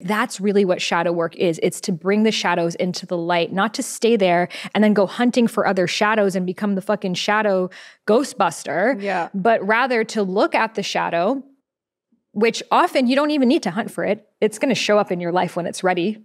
That's really what shadow work is. It's to bring the shadows into the light, not to stay there and then go hunting for other shadows and become the fucking shadow ghostbuster, but rather to look at the shadow, which often you don't even need to hunt for it. It's going to show up in your life when it's ready.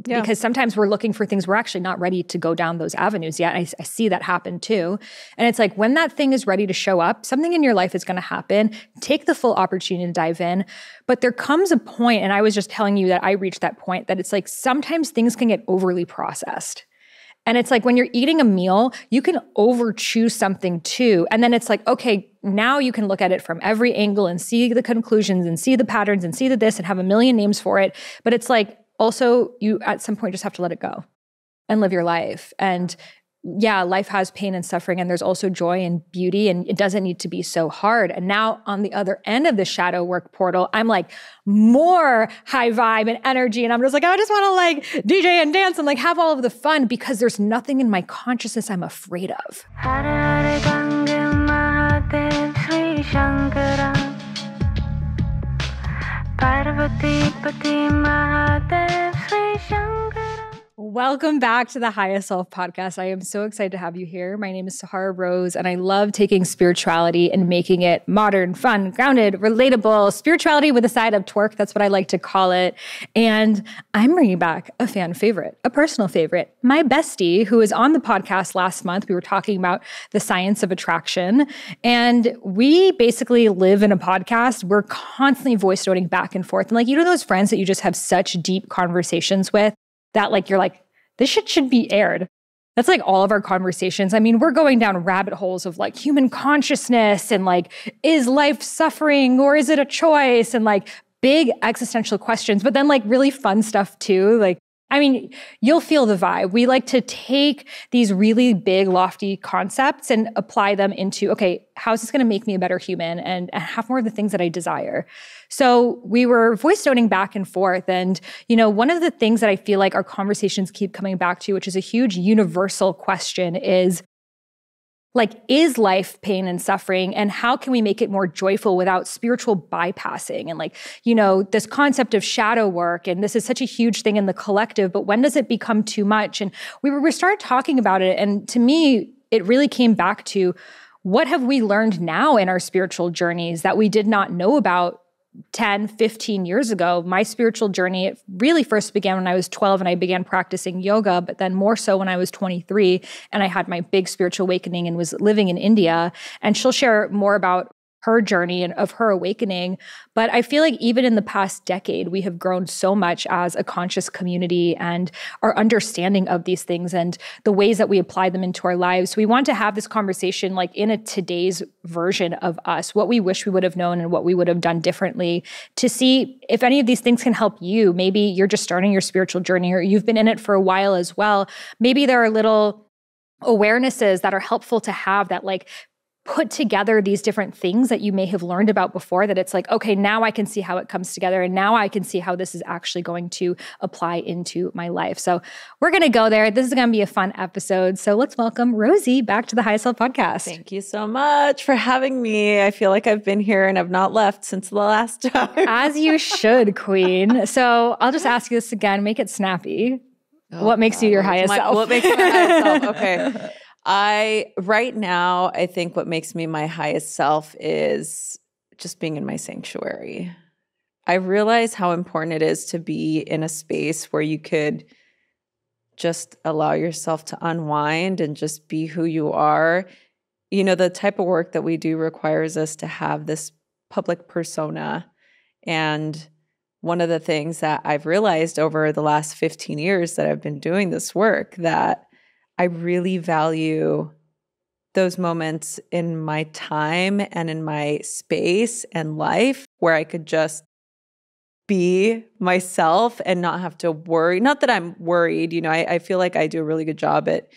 Yeah. Because sometimes we're looking for things we're actually not ready to go down those avenues yet. I see that happen too. And it's like when that thing is ready to show up, something in your life is going to happen. Take the full opportunity to dive in. But there comes a point, and I was just telling you that I reached that point, that it's like sometimes things can get overly processed. And it's like when you're eating a meal, you can over chew something too. And then it's like, okay, now you can look at it from every angle and see the conclusions and see the patterns and see the this and have a million names for it. But it's like, also, you at some point just have to let it go and live your life. And yeah, life has pain and suffering, and there's also joy and beauty, and it doesn't need to be so hard. And now on the other end of the shadow work portal, I'm like more high vibe and energy. And I'm just like, I just want to like DJ and dance and like have all of the fun because there's nothing in my consciousness I'm afraid of. Welcome back to the Highest Self podcast. I am so excited to have you here. My name is Sahara Rose, and I love taking spirituality and making it modern, fun, grounded, relatable, spirituality with a side of twerk. That's what I like to call it. And I'm bringing back a fan favorite, a personal favorite, my bestie, who was on the podcast last month. We were talking about the science of attraction, and we basically live in a podcast. We're constantly voice noting back and forth. And like, you know, those friends that you just have such deep conversations with that like, you're like, this shit should be aired. That's like all of our conversations. I mean, we're going down rabbit holes of like human consciousness and like, is life suffering or is it a choice? And like big existential questions, but then like really fun stuff too. Like, I mean, you'll feel the vibe. We like to take these really big, lofty concepts and apply them into, okay, how is this going to make me a better human and have more of the things that I desire? So we were voice noting back and forth. And, you know, one of the things that I feel like our conversations keep coming back to, which is a huge universal question, is like, is life pain and suffering? And how can we make it more joyful without spiritual bypassing? And like, you know, this concept of shadow work, and this is such a huge thing in the collective, but when does it become too much? And we started talking about it. And to me, it really came back to what have we learned now in our spiritual journeys that we did not know about 10, 15 years ago. My spiritual journey, it really first began when I was 12 and I began practicing yoga, but then more so when I was 23 and I had my big spiritual awakening and was living in India. And she'll share more about her journey and of her awakening. But I feel like even in the past decade, we have grown so much as a conscious community and our understanding of these things and the ways that we apply them into our lives. So we want to have this conversation like in a today's version of us, what we wish we would have known and what we would have done differently, to see if any of these things can help you. Maybe you're just starting your spiritual journey or you've been in it for a while as well. Maybe there are little awarenesses that are helpful to have that like put together these different things that you may have learned about before, that it's like, okay, now I can see how it comes together. And now I can see how this is actually going to apply into my life. So we're going to go there. This is going to be a fun episode. So let's welcome Rosie back to the Highest Self podcast. Thank you so much for having me. I feel like I've been here and I've not left since the last time. As you should, queen. So I'll just ask you this again, make it snappy. What makes you your highest self? What makes me my highest self? Okay. Right now, I think what makes me my highest self is just being in my sanctuary. I realize how important it is to be in a space where you could just allow yourself to unwind and just be who you are. You know, the type of work that we do requires us to have this public persona. And one of the things that I've realized over the last 15 years that I've been doing this work, that I really value those moments in my time and in my space and life where I could just be myself and not have to worry. Not that I'm worried, you know, I feel like I do a really good job at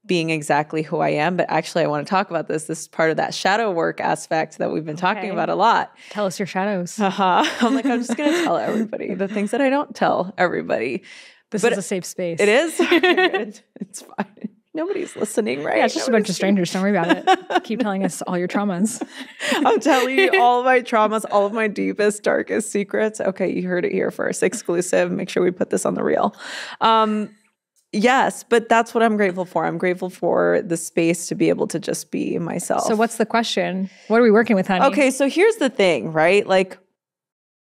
being exactly who I am, but actually I want to talk about this. This is part of that shadow work aspect that we've been talking about a lot. Tell us your shadows. I'm like, I'm just going to tell everybody the things that I don't tell everybody. This is a safe space. It is? Okay, good. It's fine. Nobody's listening, right? Yeah, it's just a bunch of strangers. Don't worry about it. Keep telling us all your traumas. I'm telling you all of my traumas, all of my deepest, darkest secrets. Okay, you heard it here first. Exclusive. Make sure we put this on the reel. Yes, but that's what I'm grateful for. I'm grateful for the space to be able to just be myself. So what's the question? What are we working with, honey? Okay, so here's the thing, right? Like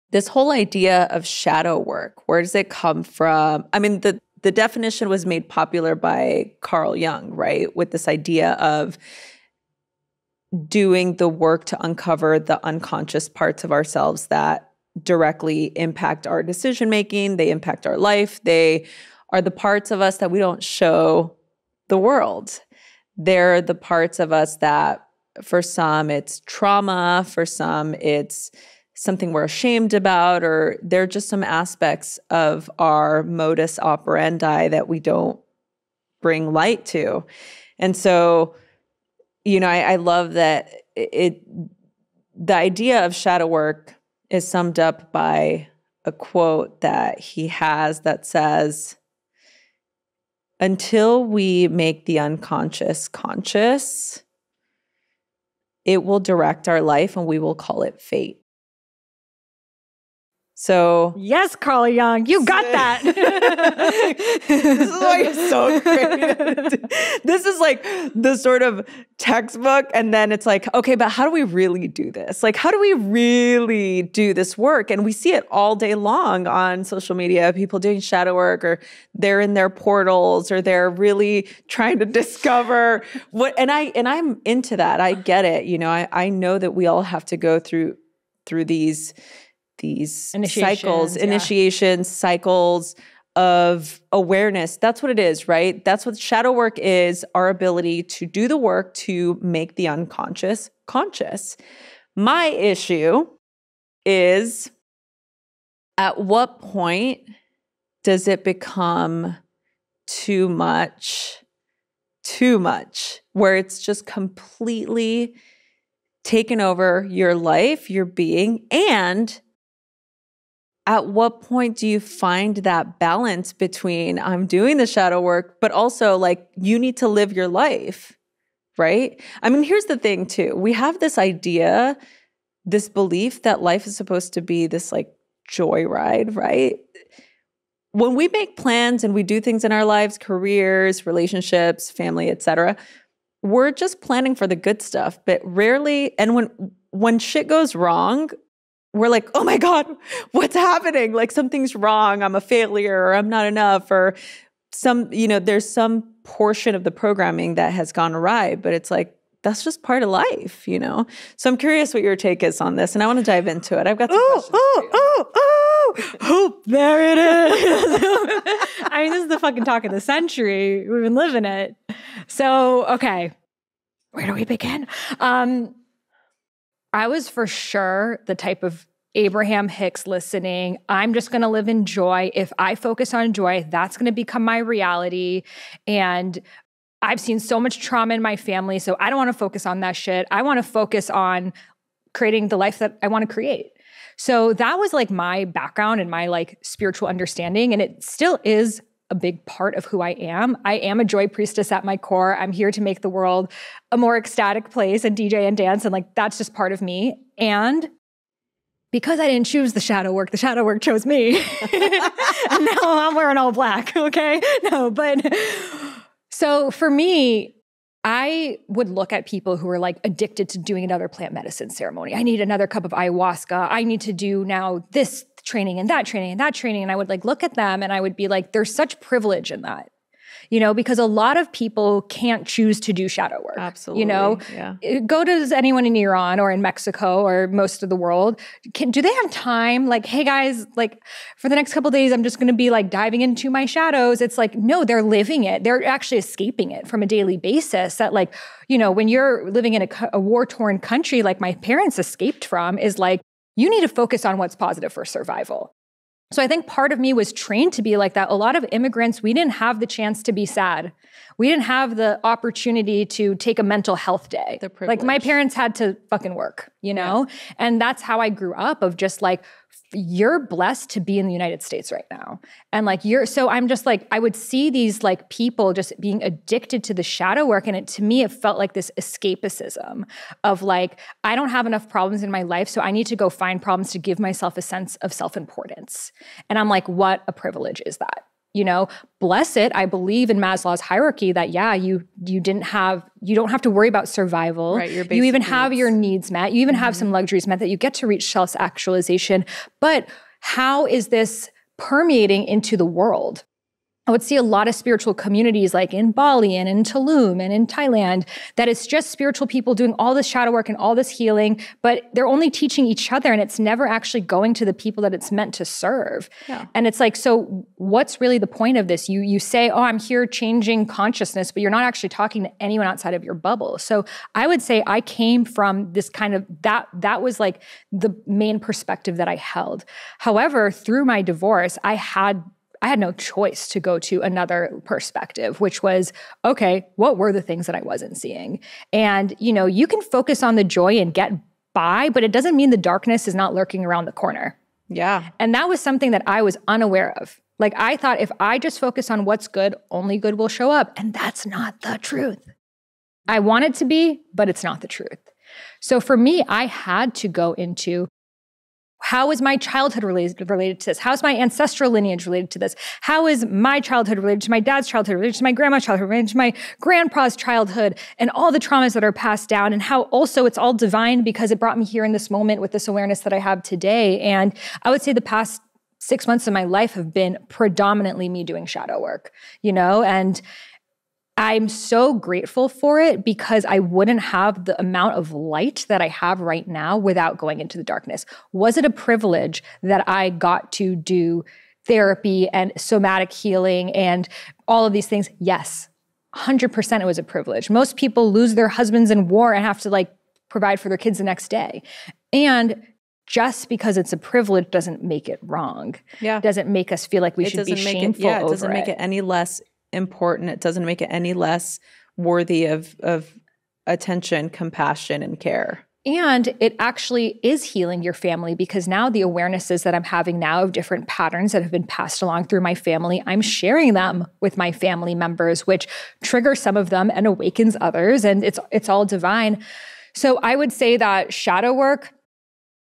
this whole idea of shadow work, where does it come from? I mean, the definition was made popular by Carl Jung, right? With this idea of doing the work to uncover the unconscious parts of ourselves that directly impact our decision-making. They impact our life. They are the parts of us that we don't show the world. They're the parts of us that for some it's trauma, for some it's something we're ashamed about, or they're just some aspects of our modus operandi that we don't bring light to. And so, you know, I love that the idea of shadow work is summed up by a quote that he has that says, until we make the unconscious conscious, it will direct our life and we will call it fate. So yes, Carl Jung, you got that. This is why you're so creative. This is like the sort of textbook, and then it's like, okay, but how do we really do this? Like, how do we really do this work? And we see it all day long on social media, people doing shadow work, or they're in their portals, or they're really trying to discover what, and I'm into that. I get it. You know, I know that we all have to go through these initiations, cycles of awareness. That's what it is, right? That's what shadow work is, our ability to do the work to make the unconscious conscious. My issue is, at what point does it become too much, where it's just completely taken over your life, your being, and at what point do you find that balance between I'm doing the shadow work, but also like you need to live your life, right? I mean, here's the thing too. We have this idea, this belief that life is supposed to be this like joyride, right? When we make plans and we do things in our lives, careers, relationships, family, etc., we're just planning for the good stuff, but rarely, and when shit goes wrong, we're like, oh my God, what's happening? Like something's wrong. I'm a failure, or I'm not enough, or there's some portion of the programming that has gone awry, but it's like, that's just part of life, you know? So I'm curious what your take is on this, and I want to dive into it. I've got some questions for you. There it is. I mean, this is the fucking talk of the century. We've been living it. So, okay, where do we begin? I was for sure the type of Abraham Hicks listening. I'm just going to live in joy. If I focus on joy, that's going to become my reality. And I've seen so much trauma in my family, so I don't want to focus on that shit. I want to focus on creating the life that I want to create. So that was like my background and my like spiritual understanding. And it still is a big part of who I am. I am a joy priestess at my core. I'm here to make the world a more ecstatic place and DJ and dance. And like, that's just part of me. And because I didn't choose the shadow work chose me. And now I'm wearing all black. Okay. No, but so for me, I would look at people who are like addicted to doing another plant medicine ceremony. I need another cup of ayahuasca. I need to do now this training and that training and that training. And I would like look at them and I would be like, there's such privilege in that, you know, because a lot of people can't choose to do shadow work. Absolutely. You know, yeah. Go to anyone in Iran or in Mexico or most of the world. Do they have time? Like, hey guys, like for the next couple of days, I'm just going to be like diving into my shadows. It's like, no, they're living it. They're actually escaping it from a daily basis. That like, you know, when you're living in a war-torn country, like my parents escaped from, is like, you need to focus on what's positive for survival. So I think part of me was trained to be like that. A lot of immigrants, we didn't have the chance to be sad. We didn't have the opportunity to take a mental health day. Like my parents had to fucking work, you know? Yeah. And that's how I grew up, of just like you're blessed to be in the United States right now. And like, so I'm just like, I would see these like people just being addicted to the shadow work. And to me, it felt like this escapism of like, I don't have enough problems in my life, so I need to go find problems to give myself a sense of self-importance. And I'm like, what a privilege is that? Bless it. I believe in Maslow's hierarchy that, you don't have to worry about survival. Right, your basic you even needs. have your needs met. You even have some luxuries met, that you get to reach self-actualization. But how is this permeating into the world? I would see a lot of spiritual communities like in Bali and in Tulum and in Thailand, that it's just spiritual people doing all this shadow work and all this healing, but they're only teaching each other, and it's never actually going to the people that it's meant to serve. Yeah. And it's like, so what's really the point of this? You say, oh, I'm here changing consciousness, but you're not actually talking to anyone outside of your bubble. So I would say I came from this kind of, that was like the main perspective that I held. However, through my divorce, I had no choice to go to another perspective, which was, okay, what were the things that I wasn't seeing? And, you can focus on the joy and get by, but it doesn't mean the darkness is not lurking around the corner. Yeah. And that was something that I was unaware of. Like, I thought if I just focus on what's good, only good will show up. And that's not the truth. I want it to be, but it's not the truth. So for me, I had to go into, how is my childhood related to this? How is my ancestral lineage related to this? How is my childhood related to my dad's childhood, related to my grandma's childhood, related to my grandpa's childhood, and all the traumas that are passed down, and how also it's all divine because it brought me here in this moment with this awareness that I have today. And I would say the past 6 months of my life have been predominantly me doing shadow work, and I'm so grateful for it, because I wouldn't have the amount of light that I have right now without going into the darkness. Was it a privilege that I got to do therapy and somatic healing and all of these things? Yes, 100% it was a privilege. Most people lose their husbands in war and have to like provide for their kids the next day. And just because it's a privilege doesn't make it wrong. Yeah. It doesn't make us feel like we should be shameful over it. It doesn't make it any less important. It doesn't make it any less worthy of attention, compassion, and care. And it actually is healing your family, because now the awarenesses that I'm having now of different patterns that have been passed along through my family, I'm sharing them with my family members, which triggers some of them and awakens others. And it's all divine. So I would say that shadow work,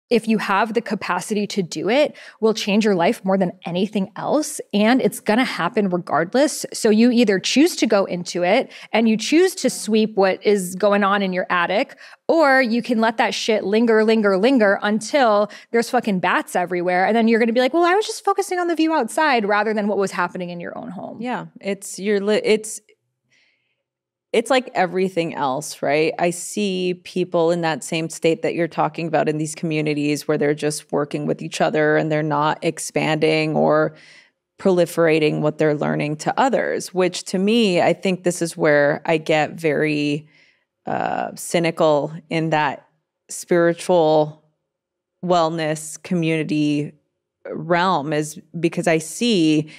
if you have the capacity to do it, will change your life more than anything else. And it's going to happen regardless. So you either choose to go into it and you choose to sweep what is going on in your attic, or you can let that shit linger until there's fucking bats everywhere. And then you're going to be like, well, I was just focusing on the view outside rather than what was happening in your own home. Yeah. It's like everything else, right? I see people in that same state that you're talking about in these communities where they're just working with each other and they're not expanding or proliferating what they're learning to others, which to me, I think this is where I get very cynical in that spiritual wellness community realm, is because I see,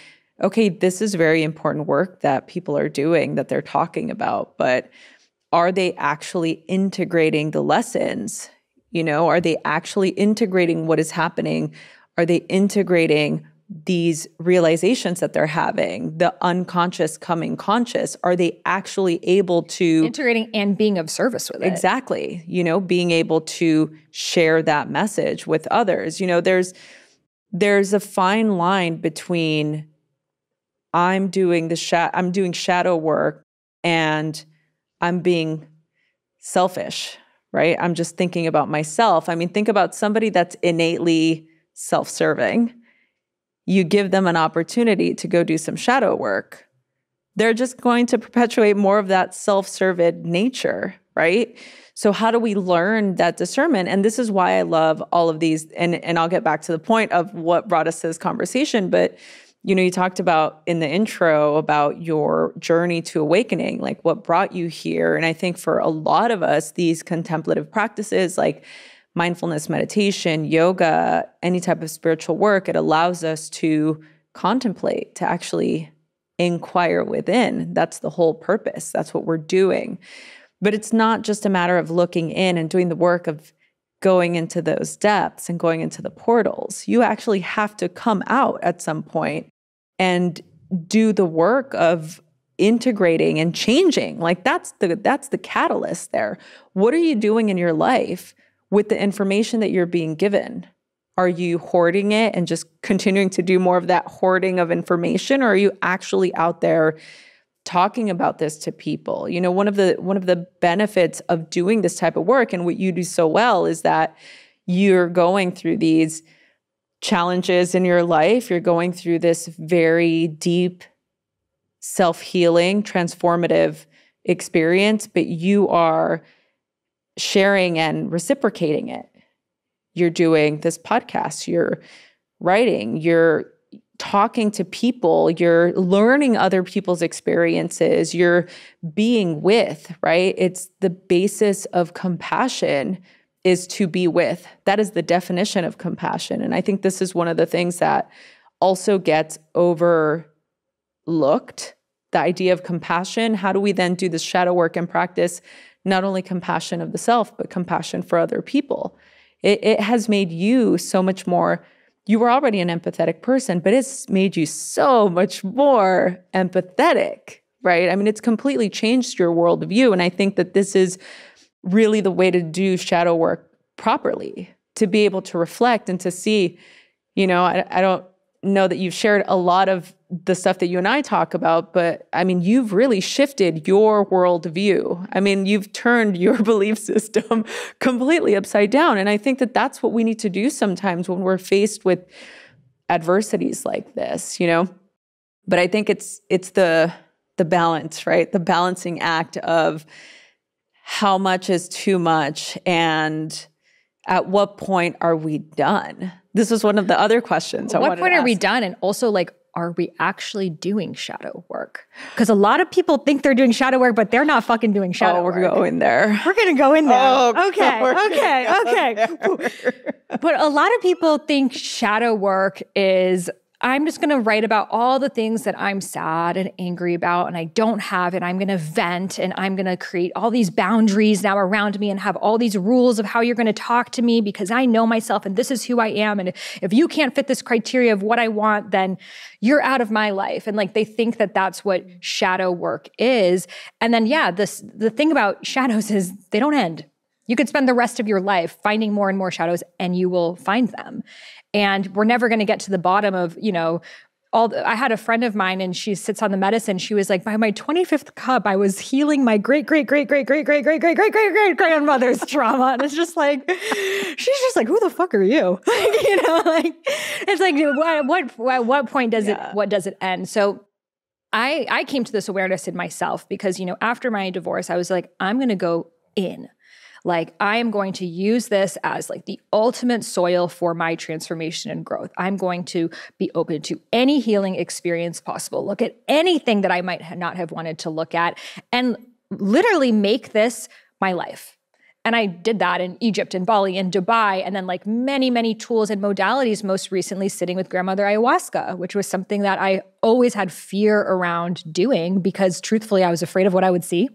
okay, this is very important work that people are doing, that they're talking about, but are they actually integrating the lessons? Are they actually integrating what is happening? Are they integrating these realizations that they're having, the unconscious coming conscious? Are they actually able to integrating and being of service with it? Exactly. being able to share that message with others. There's a fine line between I'm doing shadow work and I'm being selfish, right? I'm just thinking about myself. I mean, think about somebody that's innately self-serving. You give them an opportunity to go do some shadow work. They're just going to perpetuate more of that self-serving nature, right? So how do we learn that discernment? And this is why I love all of these. And I'll get back to the point of what brought us to this conversation. But you talked about in the intro about your journey to awakening, like what brought you here. And I think for a lot of us, these contemplative practices like mindfulness, meditation, yoga, any type of spiritual work, it allows us to contemplate, to actually inquire within. That's the whole purpose. That's what we're doing. But it's not just a matter of looking in and doing the work of going into those depths and going into the portals. You actually have to come out at some point and do the work of integrating and changing. Like that's the catalyst there. What are you doing in your life with the information that you're being given? Are you hoarding it and just continuing to do more of that hoarding of information? Or are you actually out there talking about this to people? You know, one of the benefits of doing this type of work and what you do so well is that you're going through these challenges in your life. You're going through this very deep self-healing, transformative experience, but you are sharing and reciprocating it. You're doing this podcast, you're writing, you're talking to people, you're learning other people's experiences, you're being with, right? It's the basis of compassion is to be with. That is the definition of compassion. And I think this is one of the things that also gets overlooked, the idea of compassion. How do we then do this shadow work and practice not only compassion of the self, but compassion for other people? It has made you so much more. You were already an empathetic person, but it's made you so much more empathetic, right? I mean, it's completely changed your worldview. And I think that this is really the way to do shadow work properly, to be able to reflect and to see, you know, I don't know that you've shared a lot of the stuff that you and I talk about, but I mean, you've really shifted your worldview. I mean, you've turned your belief system completely upside down. And I think that that's what we need to do sometimes when we're faced with adversities like this, you know? But I think it's the balance, right? The balancing act of how much is too much and at what point are we done? This was one of the other questions I wanted to ask. At what point are we done? And also, like, are we actually doing shadow work? Because a lot of people think they're doing shadow work, but they're not fucking doing shadow work. Oh, we're going there. We're going to go in there. Oh, Okay. But a lot of people think shadow work is, I'm just going to write about all the things that I'm sad and angry about and I don't have, and I'm going to vent and I'm going to create all these boundaries now around me and have all these rules of how you're going to talk to me because I know myself and this is who I am. And if you can't fit this criteria of what I want, then you're out of my life. And like, they think that that's what shadow work is. And then, yeah, the thing about shadows is they don't end. You could spend the rest of your life finding more and more shadows and you will find them. And we're never going to get to the bottom of, you know, I had a friend of mine and she sits on the medicine. She was like, by my 25th cup, I was healing my great-great-great-great-great-great-great-great-great-great-great-great-great-great grandma. And it's just like, she's just like, who the fuck are you? Like, you know, like, it's like, at what point does what does it end? So I came to this awareness in myself because, you know, after my divorce, I was like, I'm going to go in. Like, I am going to use this as like the ultimate soil for my transformation and growth. I'm going to be open to any healing experience possible. Look at anything that I might not have wanted to look at and literally make this my life. And I did that in Egypt and Bali and Dubai, and then like many, many tools and modalities, most recently sitting with grandmother ayahuasca, which was something that I always had fear around doing because truthfully, I was afraid of what I would see.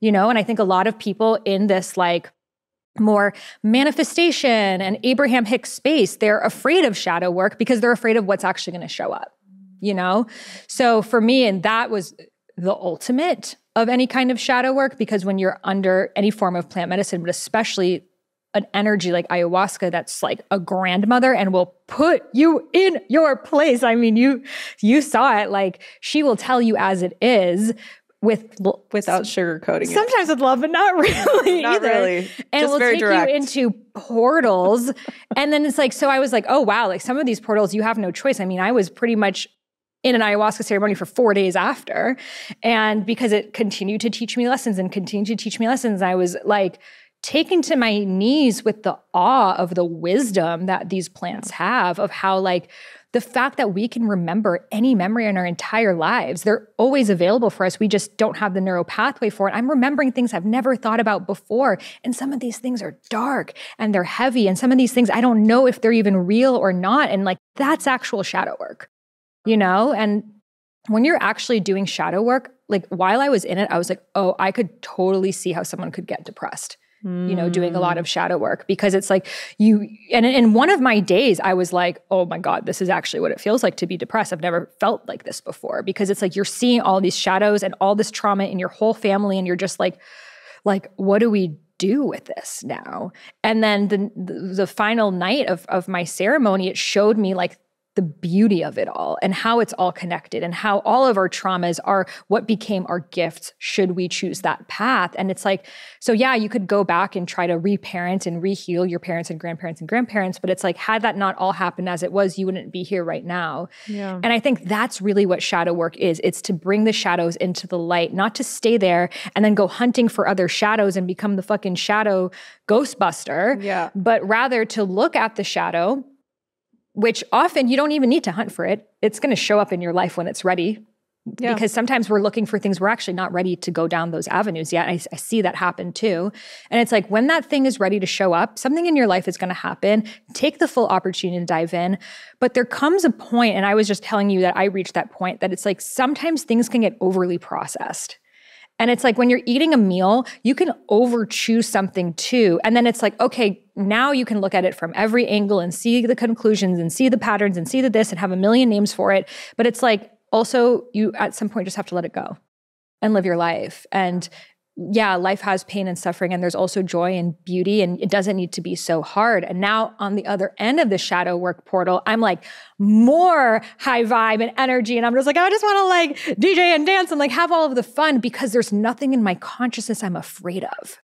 You know, and I think a lot of people in this like more manifestation and Abraham Hicks space, they're afraid of shadow work because they're afraid of what's actually going to show up, you know? So for me, and that was the ultimate of any kind of shadow work, because when you're under any form of plant medicine, but especially an energy like ayahuasca that's like a grandmother and will put you in your place. I mean, you saw it, like she will tell you as it is, without sugarcoating it. Sometimes with love, but not really Not either. really. And Just we'll very take direct. you into portals. And then it's like, so I was like, oh wow, like some of these portals, you have no choice. I mean, I was pretty much in an ayahuasca ceremony for 4 days after. And because it continued to teach me lessons and continued to teach me lessons, I was like taken to my knees with the awe of the wisdom that these plants have, of how like the fact that we can remember any memory in our entire lives, they're always available for us. We just don't have the neural pathway for it. I'm remembering things I've never thought about before. And some of these things are dark and they're heavy. And some of these things, I don't know if they're even real or not. And like, that's actual shadow work, you know? And when you're actually doing shadow work, like while I was in it, I was like, oh, I could totally see how someone could get depressed. doing a lot of shadow work, because it's like and in one of my days, I was like, oh my God, this is actually what it feels like to be depressed. I've never felt like this before, because it's like you're seeing all these shadows and all this trauma in your whole family, and you're just like, what do we do with this now? And then the final night of my ceremony, it showed me like the beauty of it all and how it's all connected, and how all of our traumas are what became our gifts should we choose that path. And it's like, so yeah, you could go back and try to reparent and reheal your parents and grandparents, but it's like, had that not all happened as it was, you wouldn't be here right now. Yeah. And I think that's really what shadow work is. It's to bring the shadows into the light, not to stay there and then go hunting for other shadows and become the fucking shadow ghostbuster, but rather to look at the shadow, which often you don't even need to hunt for it. It's going to show up in your life when it's ready. Yeah. Because sometimes we're looking for things we're actually not ready to go down those avenues yet. I see that happen too. And it's like, when that thing is ready to show up, something in your life is going to happen. Take the full opportunity to dive in. But there comes a point, and I was just telling you that I reached that point, that it's like sometimes things can get overly processed. And it's like when you're eating a meal, you can over chew something too. And then it's like, okay, now you can look at it from every angle and see the conclusions and see the patterns and see the this and have a million names for it. But it's like, also you at some point just have to let it go and live your life. And yeah, life has pain and suffering, and there's also joy and beauty, and it doesn't need to be so hard. And now on the other end of the shadow work portal, I'm like more high vibe and energy. And I'm just like, I just want to like DJ and dance and like have all of the fun, because there's nothing in my consciousness I'm afraid of.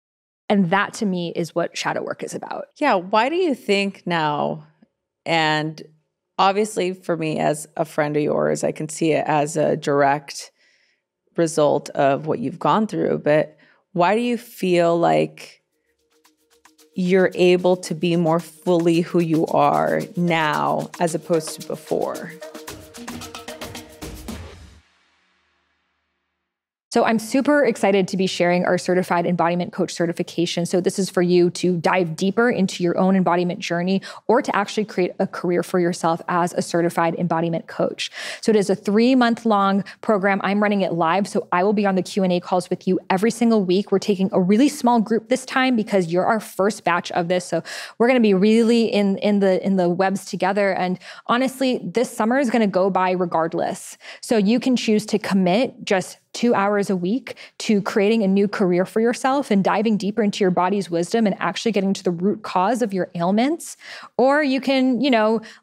And that to me is what shadow work is about. Yeah. Why do you think now, and obviously for me as a friend of yours, I can see it as a direct result of what you've gone through, but why do you feel like you're able to be more fully who you are now as opposed to before? So I'm super excited to be sharing our certified embodiment coach certification. So this is for you to dive deeper into your own embodiment journey, or to actually create a career for yourself as a certified embodiment coach. So it is a 3-month-long program. I'm running it live. So I will be on the Q&A calls with you every single week. We're taking a really small group this time because you're our first batch of this. So we're going to be really in the webs together. And honestly, this summer is going to go by regardless. So you can choose to commit just 2 hours a week to creating a new career for yourself and diving deeper into your body's wisdom and actually getting to the root cause of your ailments. Or you can,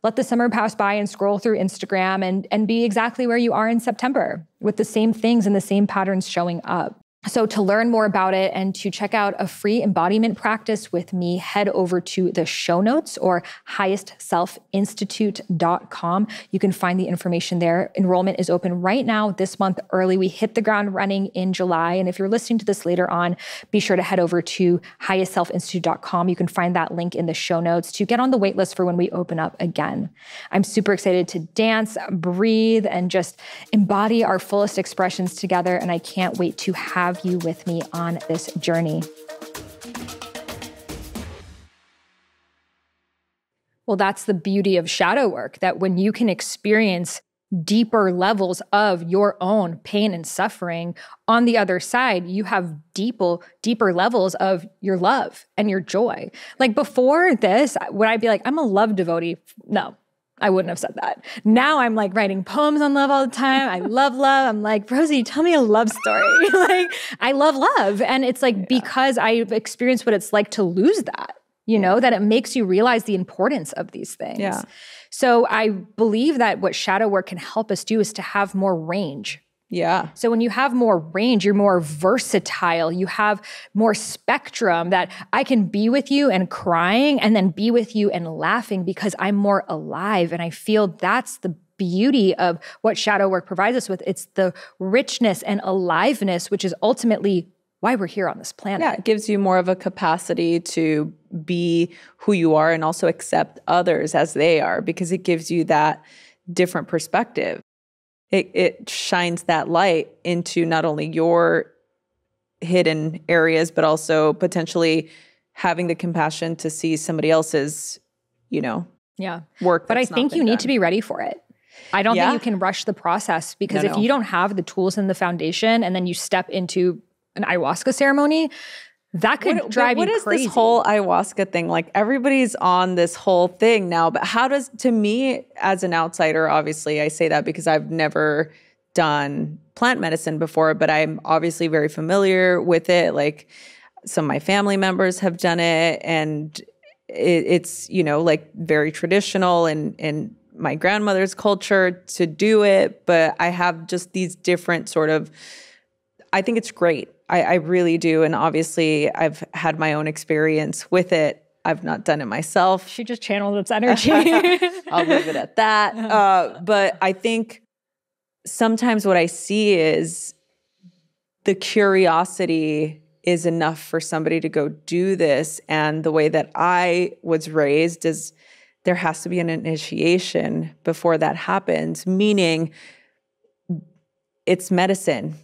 let the summer pass by and scroll through Instagram and be exactly where you are in September, with the same things and the same patterns showing up. So to learn more about it and to check out a free embodiment practice with me, head over to the show notes or highestselfinstitute.com. You can find the information there. Enrollment is open right now this month early. We hit the ground running in July. And if you're listening to this later on, be sure to head over to highestselfinstitute.com. You can find that link in the show notes to get on the wait list for when we open up again. I'm super excited to dance, breathe, and just embody our fullest expressions together. And I can't wait to have you with me on this journey. Well, that's the beauty of shadow work, that when you can experience deeper levels of your own pain and suffering, on the other side, you have deeper levels of your love and your joy. Like before this, would I be like, I'm a love devotee? No. I wouldn't have said that. Now I'm like writing poems on love all the time. I love love. I'm like, Rosie, tell me a love story. Like, I love love. And it's like, because I've experienced what it's like to lose that, that it makes you realize the importance of these things. Yeah. So I believe that what shadow work can help us do is to have more range. Yeah. So when you have more range, you're more versatile. You have more spectrum, that I can be with you and crying and then be with you and laughing because I'm more alive. And I feel that's the beauty of what shadow work provides us with. It's the richness and aliveness, which is ultimately why we're here on this planet. Yeah, it gives you more of a capacity to be who you are and also accept others as they are, because it gives you that different perspective. It shines that light into not only your hidden areas, but also potentially having the compassion to see somebody else's, work. But I think you need to be ready for it. I don't think you can rush the process, because if you don't have the tools and the foundation, and then you step into an ayahuasca ceremony, That could drive you crazy. What is this whole ayahuasca thing? Like everybody's on this whole thing now, but to me as an outsider, obviously I say that because I've never done plant medicine before, but I'm obviously very familiar with it. Like some of my family members have done it, and it's, like very traditional in my grandmother's culture to do it. But I have just these different I think it's great. I really do. And obviously I've had my own experience with it. I've not done it myself. She just channeled its energy. I'll leave it at that. But I think sometimes what I see is the curiosity is enough for somebody to go do this. And the way that I was raised is there has to be an initiation before that happens, meaning it's medicine.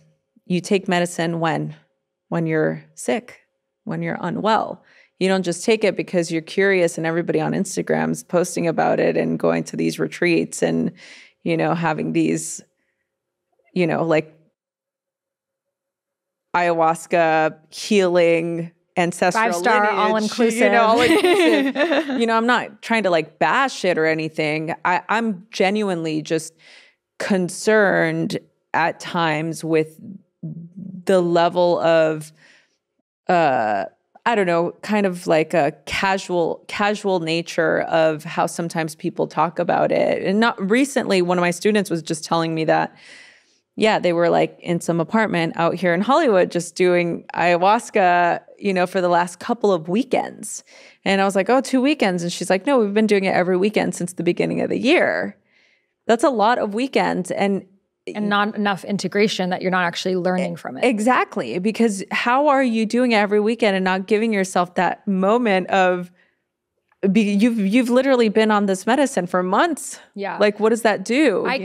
You take medicine when you're sick, when you're unwell. You don't just take it because you're curious and everybody on Instagram is posting about it and going to these retreats and, having these, like ayahuasca healing ancestral 5-star lineage, all-inclusive. All-inclusive. I'm not trying to like bash it or anything. I'm genuinely just concerned at times with the level of, I don't know, kind of like a casual nature of how sometimes people talk about it. And not recently, one of my students was just telling me that, they were like in some apartment out here in Hollywood, just doing ayahuasca, for the last couple of weekends. And I was like, 2 weekends. And she's like, no, we've been doing it every weekend since the beginning of the year. That's a lot of weekends. And not enough integration that you're not actually learning from it. Exactly. Because how are you doing it every weekend and not giving yourself that moment of, you've literally been on this medicine for months. Yeah. Like, what does that do? I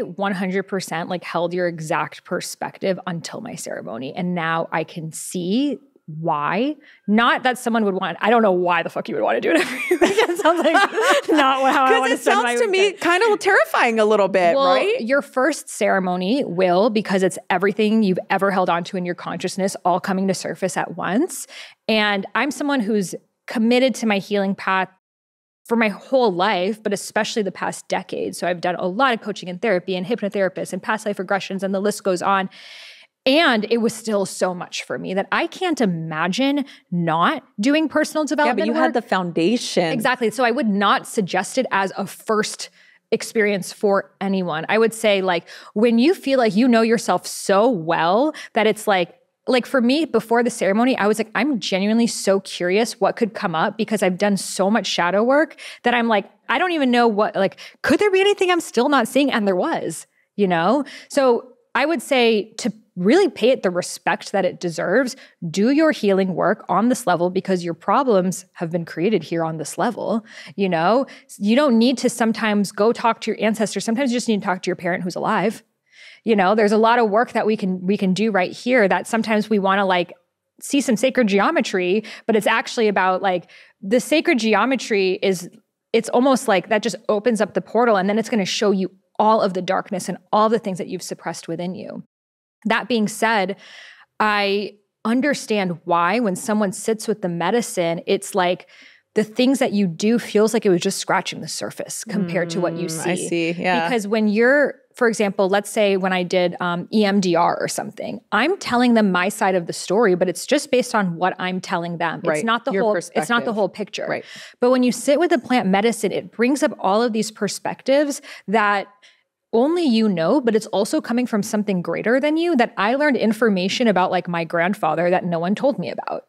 100% held your exact perspective until my ceremony. And now I can see why. Not that someone would want, I don't know why the fuck you would want to do it every weekend. It sounds like not how I want to spend my weekend. Because it sounds to me kind of terrifying a little bit, right? Your first ceremony will, because it's everything you've ever held on to in your consciousness all coming to surface at once. And I'm someone who's committed to my healing path for my whole life, but especially the past decade. So I've done a lot of coaching and therapy and hypnotherapists and past life regressions, and the list goes on. And it was still so much for me that I can't imagine not doing personal development. Yeah, but you had the foundation. Exactly. So I would not suggest it as a first experience for anyone. I would say when you feel like you know yourself so well that it's like for me, before the ceremony, I was like, I'm genuinely so curious what could come up because I've done so much shadow work that I'm like, I don't even know could there be anything I'm still not seeing? And there was, So I would say to really pay it the respect that it deserves, do your healing work on this level because your problems have been created here on this level. You don't need to sometimes go talk to your ancestors. Sometimes you just need to talk to your parent who's alive. There's a lot of work that we can do right here that sometimes we want to see some sacred geometry, but it's actually about the sacred geometry it's almost like that just opens up the portal and then it's going to show you all of the darkness and all the things that you've suppressed within you. That being said, I understand why when someone sits with the medicine, it's like the things that you do feels like it was just scratching the surface compared to what you see. I see, yeah. Because when you're, for example, let's say when I did EMDR or something, I'm telling them my side of the story, but it's just based on what I'm telling them. Right. It's not the whole. It's not the whole picture. Right. But when you sit with the plant medicine, it brings up all of these perspectives that only you know, but it's also coming from something greater than you, that I learned information about my grandfather that no one told me about,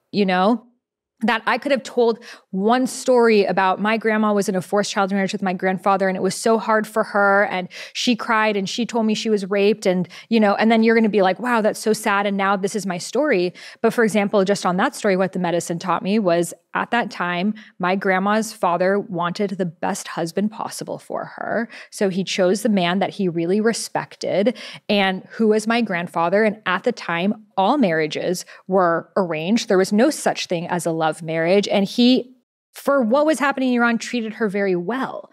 that I could have told one story about my grandma was in a forced child marriage with my grandfather and it was so hard for her and she cried and she told me she was raped and, and then you're going to be like, wow, that's so sad. And now this is my story. But for example, just on that story, what the medicine taught me was at that time, my grandma's father wanted the best husband possible for her. So he chose the man that he really respected and who was my grandfather. And at the time, all marriages were arranged. There was no such thing as a love marriage. And he, for what was happening in Iran, treated her very well.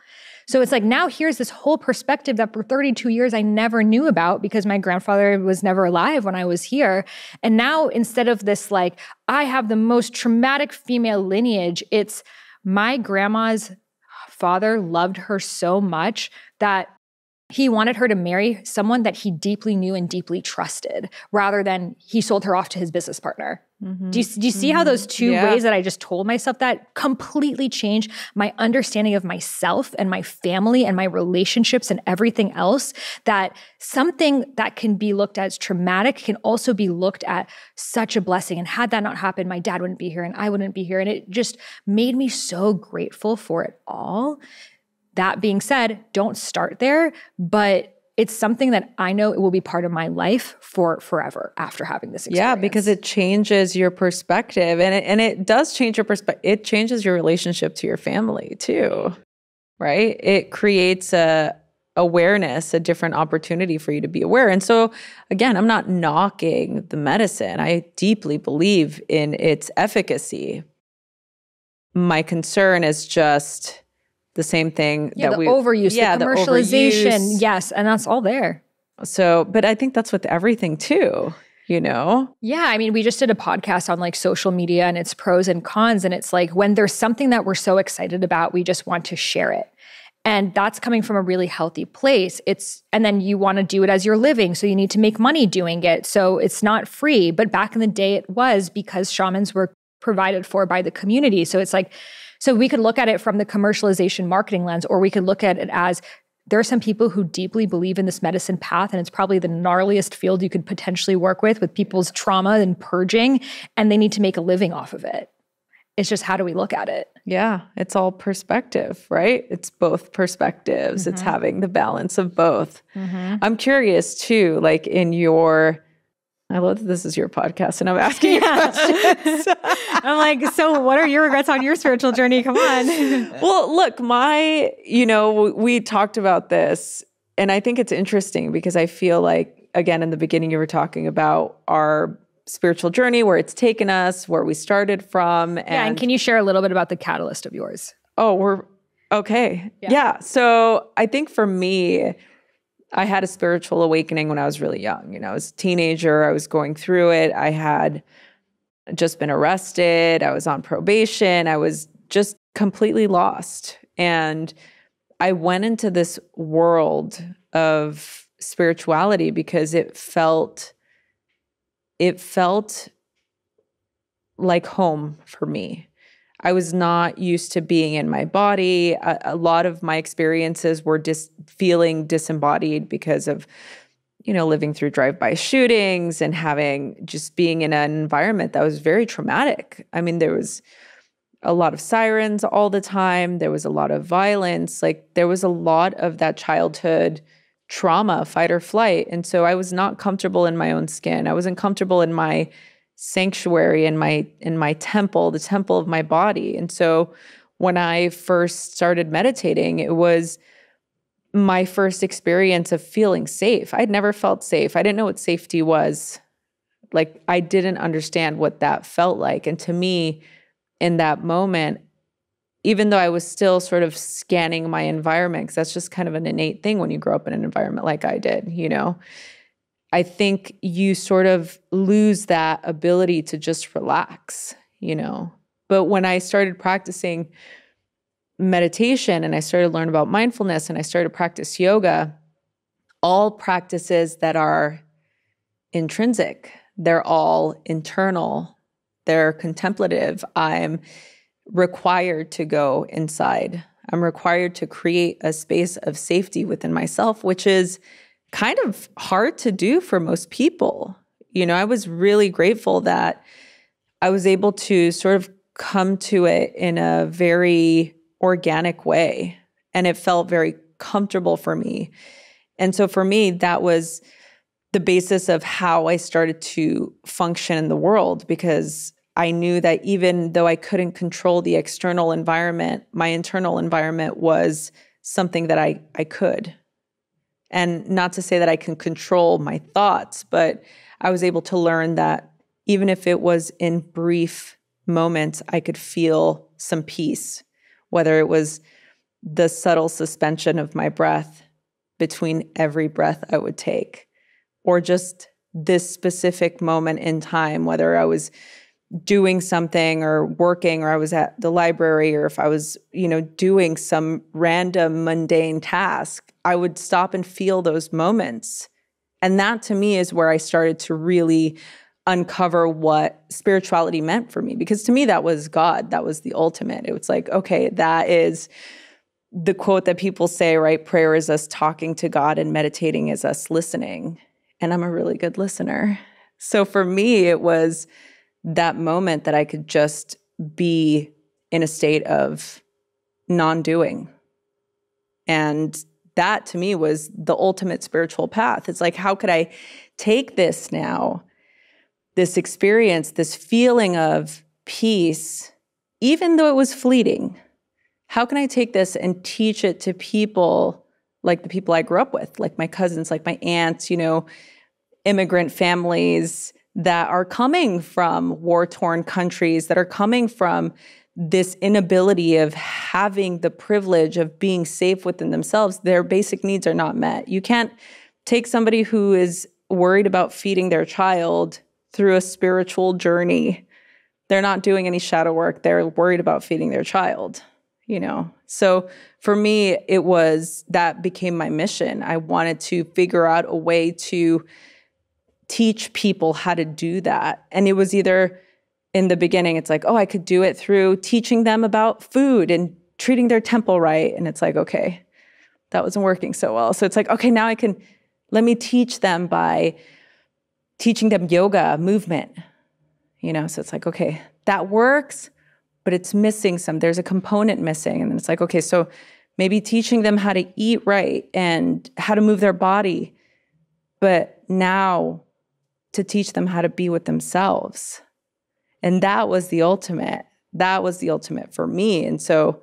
So it's like, now here's this whole perspective that for 32 years I never knew about because my grandfather was never alive when I was here. And now instead of this, like, I have the most traumatic female lineage, it's my grandma's father loved her so much that he wanted her to marry someone that he deeply knew and deeply trusted, rather than he sold her off to his business partner. Mm-hmm. Do you see how those two ways that I just told myself that completely changed my understanding of myself and my family and my relationships and everything else? That something that can be looked at as traumatic can also be looked at such a blessing. And had that not happened, my dad wouldn't be here and I wouldn't be here. And it just made me so grateful for it all. That being said, don't start there, but it's something that I know it will be part of my life for forever after having this experience. Yeah, because it changes your perspective, and it does change your perspective. It changes your relationship to your family too, right? It creates a awareness, a different opportunity for you to be aware. And so again, I'm not knocking the medicine. I deeply believe in its efficacy. My concern is just the same thing that the overuse, the commercialization. The overuse. Yes. And that's all there. So, but I think that's with everything too, you know? Yeah. I mean, we just did a podcast on like social media and its pros and cons. And it's like, when there's something that we're so excited about, we just want to share it. And that's coming from a really healthy place. And then you want to do it as your living. So you need to make money doing it. So it's not free. But back in the day it was, because shamans were provided for by the community. So it's like, so we could look at it from the commercialization marketing lens, or we could look at it as there are some people who deeply believe in this medicine path, and it's probably the gnarliest field you could potentially work with people's trauma and purging, and they need to make a living off of it. It's just, how do we look at it? Yeah, it's all perspective, right? It's both perspectives. It's having the balance of both. I'm curious too, like I love that this is your podcast and I'm asking you questions. I'm like, so what are your regrets on your spiritual journey? Come on. Well, look, we talked about this, and I think it's interesting because I feel like, again, in the beginning, you were talking about our spiritual journey, where it's taken us, where we started from. And can you share a little bit about the catalyst of yours? Oh, okay. Yeah. So I think for me, I had a spiritual awakening when I was really young. I was a teenager. I was going through it. I had just been arrested. I was on probation. I was just completely lost. And I went into this world of spirituality because it felt like home for me. I was not used to being in my body. A lot of my experiences were feeling disembodied because of, living through drive-by shootings and just being in an environment that was very traumatic. I mean, there was a lot of sirens all the time. There was a lot of violence. Like, there was a lot of that childhood trauma, fight or flight. And so I was not comfortable in my own skin. I wasn't comfortable in my sanctuary, in my temple, the temple of my body. And so when I first started meditating, it was my first experience of feeling safe. I'd never felt safe. I didn't know what safety was. Like, I didn't understand what that felt like. And to me, in that moment, even though I was still sort of scanning my environment, because that's just kind of an innate thing when you grow up in an environment like I did, I think you sort of lose that ability to just relax, But when I started practicing meditation and I started to learn about mindfulness and I started to practice yoga, all practices that are intrinsic, they're all internal, they're contemplative. I'm required to go inside. I'm required to create a space of safety within myself, which is kind of hard to do for most people. I was really grateful that I was able to sort of come to it in a very organic way, and it felt very comfortable for me. And so for me, that was the basis of how I started to function in the world, because I knew that even though I couldn't control the external environment, my internal environment was something that I could. And not to say that I can control my thoughts, but I was able to learn that even if it was in brief moments, I could feel some peace, whether it was the subtle suspension of my breath between every breath I would take, or just this specific moment in time, whether I was doing something or working, or I was at the library, or if I was, doing some random mundane task, I would stop and feel those moments. And that to me is where I started to really uncover what spirituality meant for me. Because to me, that was God. That was the ultimate. It was like, okay, that is the quote that people say, right? Prayer is us talking to God and meditating is us listening. And I'm a really good listener. So for me, it was that moment that I could just be in a state of non-doing. And that to me was the ultimate spiritual path. It's like, how could I take this now, this experience, this feeling of peace, even though it was fleeting? How can I take this and teach it to people like the people I grew up with, like my cousins, like my aunts, immigrant families that are coming from war-torn countries, that are coming from this inability of having the privilege of being safe within themselves. Their basic needs are not met. You can't take somebody who is worried about feeding their child through a spiritual journey. They're not doing any shadow work. They're worried about feeding their child, So for me, that became my mission. I wanted to figure out a way to teach people how to do that. And it was either in the beginning, it's like, oh, I could do it through teaching them about food and treating their temple right. And it's like, okay, that wasn't working so well. So it's like, okay, now let me teach them by teaching them yoga, movement, So it's like, okay, that works, but it's missing there's a component missing. And then it's like, okay, so maybe teaching them how to eat right and how to move their body, but now to teach them how to be with themselves. And that was the ultimate. That was the ultimate for me. And so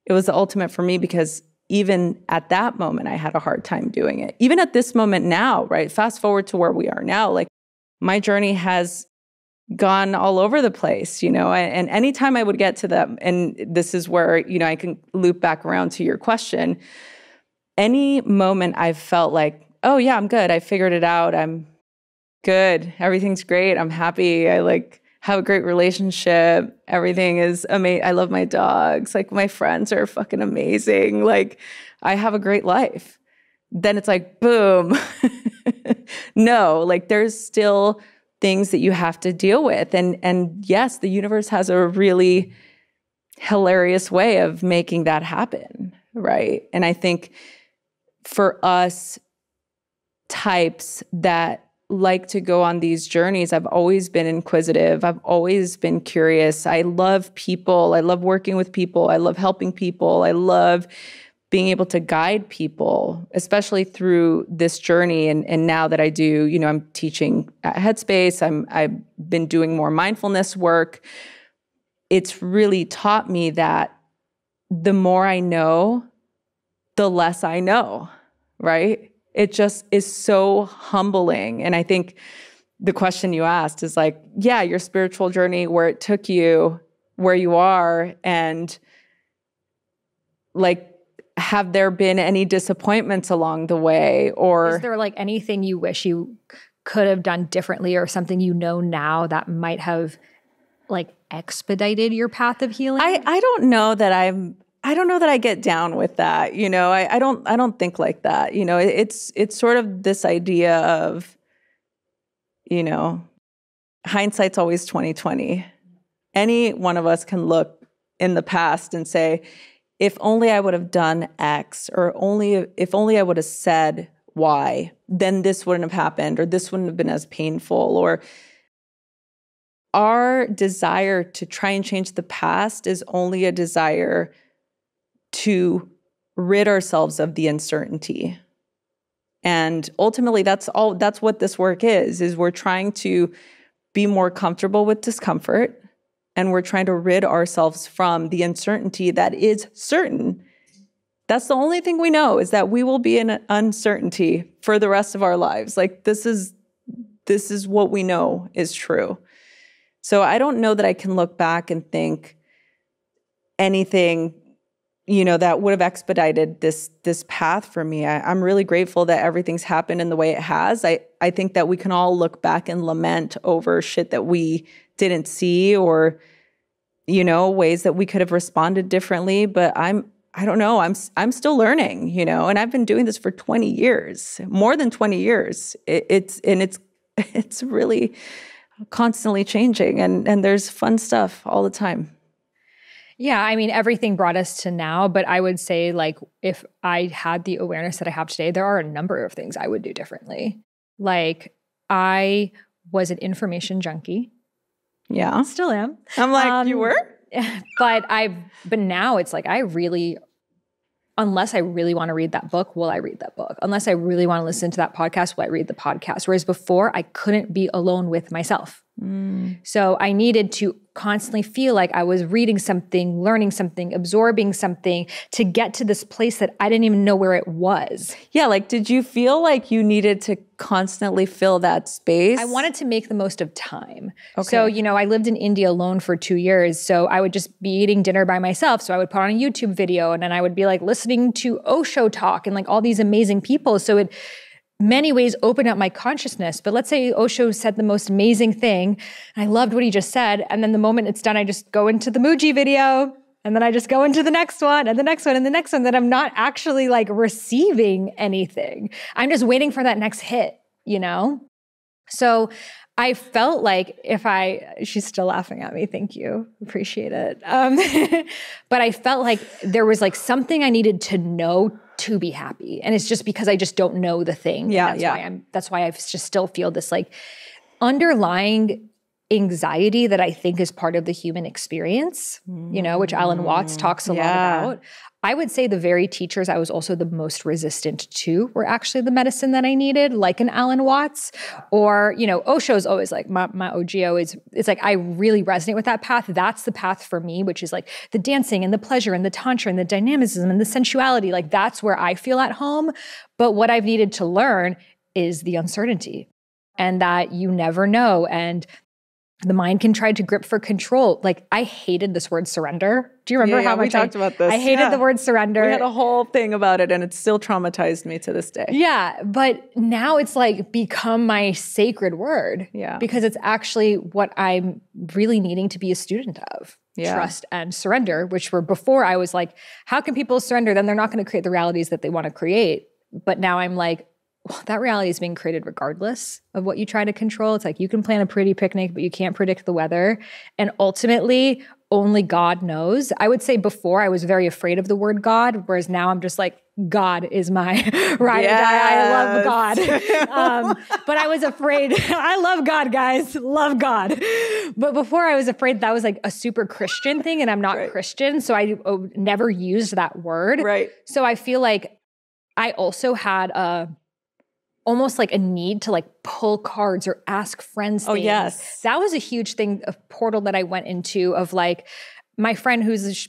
it was the ultimate for me because even at that moment, I had a hard time doing it. Even at this moment now, right? Fast forward to where we are now, like my journey has gone all over the place, and anytime I would get to them, and this is where, I can loop back around to your question. Any moment I've felt like, oh yeah, I'm good. I figured it out. I'm good. Everything's great. I'm happy. I have a great relationship. Everything is amazing. I love my dogs. My friends are fucking amazing. I have a great life. Then it's like, boom. No, there's still things that you have to deal with. And yes, the universe has a really hilarious way of making that happen, right? And I think for us types that like to go on these journeys, I've always been inquisitive. I've always been curious. I love people. I love working with people. I love helping people. I love being able to guide people, especially through this journey. And now that I do, I'm teaching at Headspace. I've been doing more mindfulness work. It's really taught me that the more I know, the less I know, right? It just is so humbling. And I think the question you asked is your spiritual journey, where it took you, where you are, and have there been any disappointments along the way? Or is there anything you wish you could have done differently, or something now that might have expedited your path of healing? I don't know that I get down with that. I don't think like that. It's sort of this idea of, hindsight's always 20/20. Any one of us can look in the past and say, if only I would have done X, or if only I would have said Y, then this wouldn't have happened, or this wouldn't have been as painful. Or our desire to try and change the past is only a desire to rid ourselves of the uncertainty. And ultimately, that's what this work is we're trying to be more comfortable with discomfort, and we're trying to rid ourselves from the uncertainty that is certain. That's the only thing we know, is that we will be in uncertainty for the rest of our lives. This is what we know is true. So I don't know that I can look back and think anything that would have expedited this path for me. I'm really grateful that everything's happened in the way it has. I think that we can all look back and lament over shit that we didn't see, or, ways that we could have responded differently. But I don't know. I'm still learning, and I've been doing this for 20 years, more than 20 years. It's really constantly changing, and there's fun stuff all the time. Yeah, I mean, everything brought us to now, but I would say, like, if I had the awareness that I have today, there are a number of things I would do differently. Like, I was an information junkie. Yeah. Still am. I'm like, you were? But now it's like, unless I really want to read that book, will I read that book? Unless I really want to listen to that podcast, will I read the podcast? Whereas before, I couldn't be alone with myself. So I needed to constantly feel like I was reading something, learning something, absorbing something to get to this place that I didn't even know where it was. Yeah, like, did you feel like you needed to constantly fill that space? I wanted to make the most of time. Okay. So, I lived in India alone for 2 years. So I would just be eating dinner by myself. So I would put on a YouTube video, and then I would be like listening to Osho talk and like all these amazing people. So it many ways opened up my consciousness. But let's say Osho said the most amazing thing, and I loved what he just said. And then the moment it's done, I just go into the Muji video, and then I just go into the next one and the next one and the next one, that I'm not actually like receiving anything. I'm just waiting for that next hit, So I felt like she's still laughing at me. Thank you. Appreciate it. But I felt like there was like something I needed to know to be happy. And it's just because I just don't know the thing. Yeah. That's why I just still feel this like underlying anxiety that I think is part of the human experience, which Alan Watts talks a lot about. I would say the very teachers I was also the most resistant to were actually the medicine that I needed, like an Alan Watts, or, Osho's always like, my OGO it's like, I really resonate with that path. That's the path for me, which is like the dancing and the pleasure and the tantra and the dynamicism and the sensuality. Like, that's where I feel at home. But what I've needed to learn is the uncertainty, and that you never know. And the mind can try to grip for control. Like, I hated this word surrender. Do you remember how much we talked about this? I hated the word surrender. We had a whole thing about it, and it still traumatized me to this day. Yeah, but now it's like become my sacred word. Yeah. Because it's actually what I'm really needing to be a student of. Yeah. Trust and surrender, which were before I was like, how can people surrender? Then they're not going to create the realities that they want to create. But now I'm like, well, that reality is being created regardless of what you try to control. It's like, you can plan a pretty picnic, but you can't predict the weather. And ultimately, only God knows. I would say before I was very afraid of the word God, whereas now I'm just like, God is my ride or die. I love God. But I was afraid. I love God, guys. Love God. But before I was afraid that was like a super Christian thing, and I'm not Christian. So I never used that word. Right. So I feel like I also had almost like a need to like pull cards or ask friends things. Oh, yes. That was a huge thing, a portal that I went into of like my friend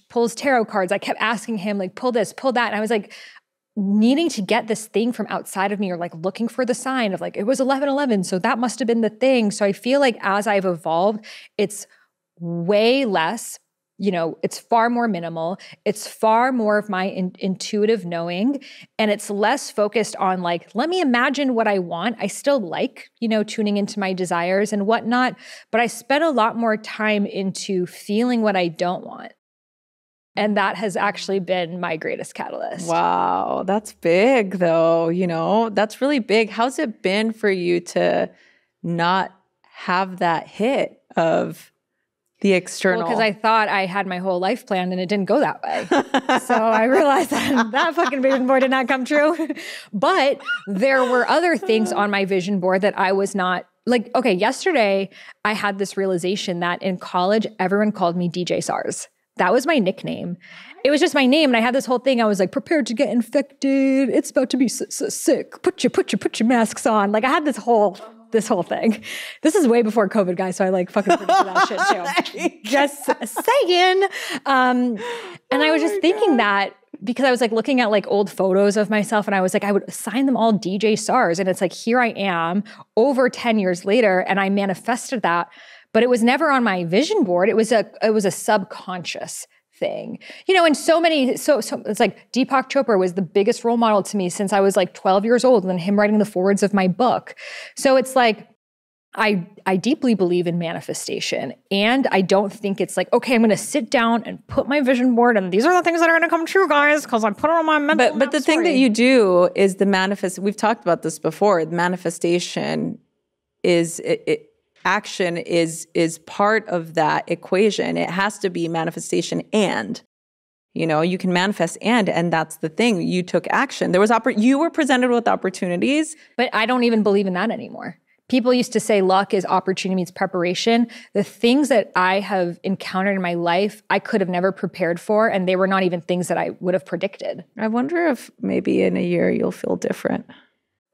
pulls tarot cards. I kept asking him like, pull this, pull that. And I was like needing to get this thing from outside of me, or like looking for the sign of like, it was 11/11. So that must've been the thing. So I feel like as I've evolved, it's way less, it's far more minimal. It's far more of my intuitive knowing. And it's less focused on like, let me imagine what I want. I still like, tuning into my desires and whatnot, but I spent a lot more time into feeling what I don't want. And that has actually been my greatest catalyst. Wow. That's big though. That's really big. How's it been for you to not have that hit of the external? Well, because I thought I had my whole life planned and it didn't go that way. So I realized that fucking vision board did not come true. But there were other things on my vision board that I was not like, okay, yesterday I had this realization that in college, everyone called me DJ SARS. That was my nickname. It was just my name. And I had this whole thing. I was like, prepared to get infected. It's about to be sick. Put your masks on. Like, I had this whole thing. This is way before COVID, guys. So I like fucking predicted that shit too. Just saying. And I was just thinking that because I was like looking at like old photos of myself, and I was like, I would assign them all DJ SARS. And it's like, here I am over 10 years later, and I manifested that. But it was never on my vision board. It was a subconscious thing. And so it's like Deepak Chopra was the biggest role model to me since I was like 12 years old, and then him writing the forwards of my book. So it's like, I deeply believe in manifestation, and I don't think it's like, okay, I'm going to sit down and put my vision board, and these are the things that are going to come true, guys, because I put it on my mental. But the thing that you do is the manifest. We've talked about this before. The manifestation is action is part of that equation. It has to be manifestation, and you can manifest and that's the thing. You took action. There was you were presented with opportunities, but I don't even believe in that anymore. People used to say luck is opportunity meets preparation. The things that I have encountered in my life, I could have never prepared for, and they were not even things that I would have predicted. I wonder if maybe in a year you'll feel different.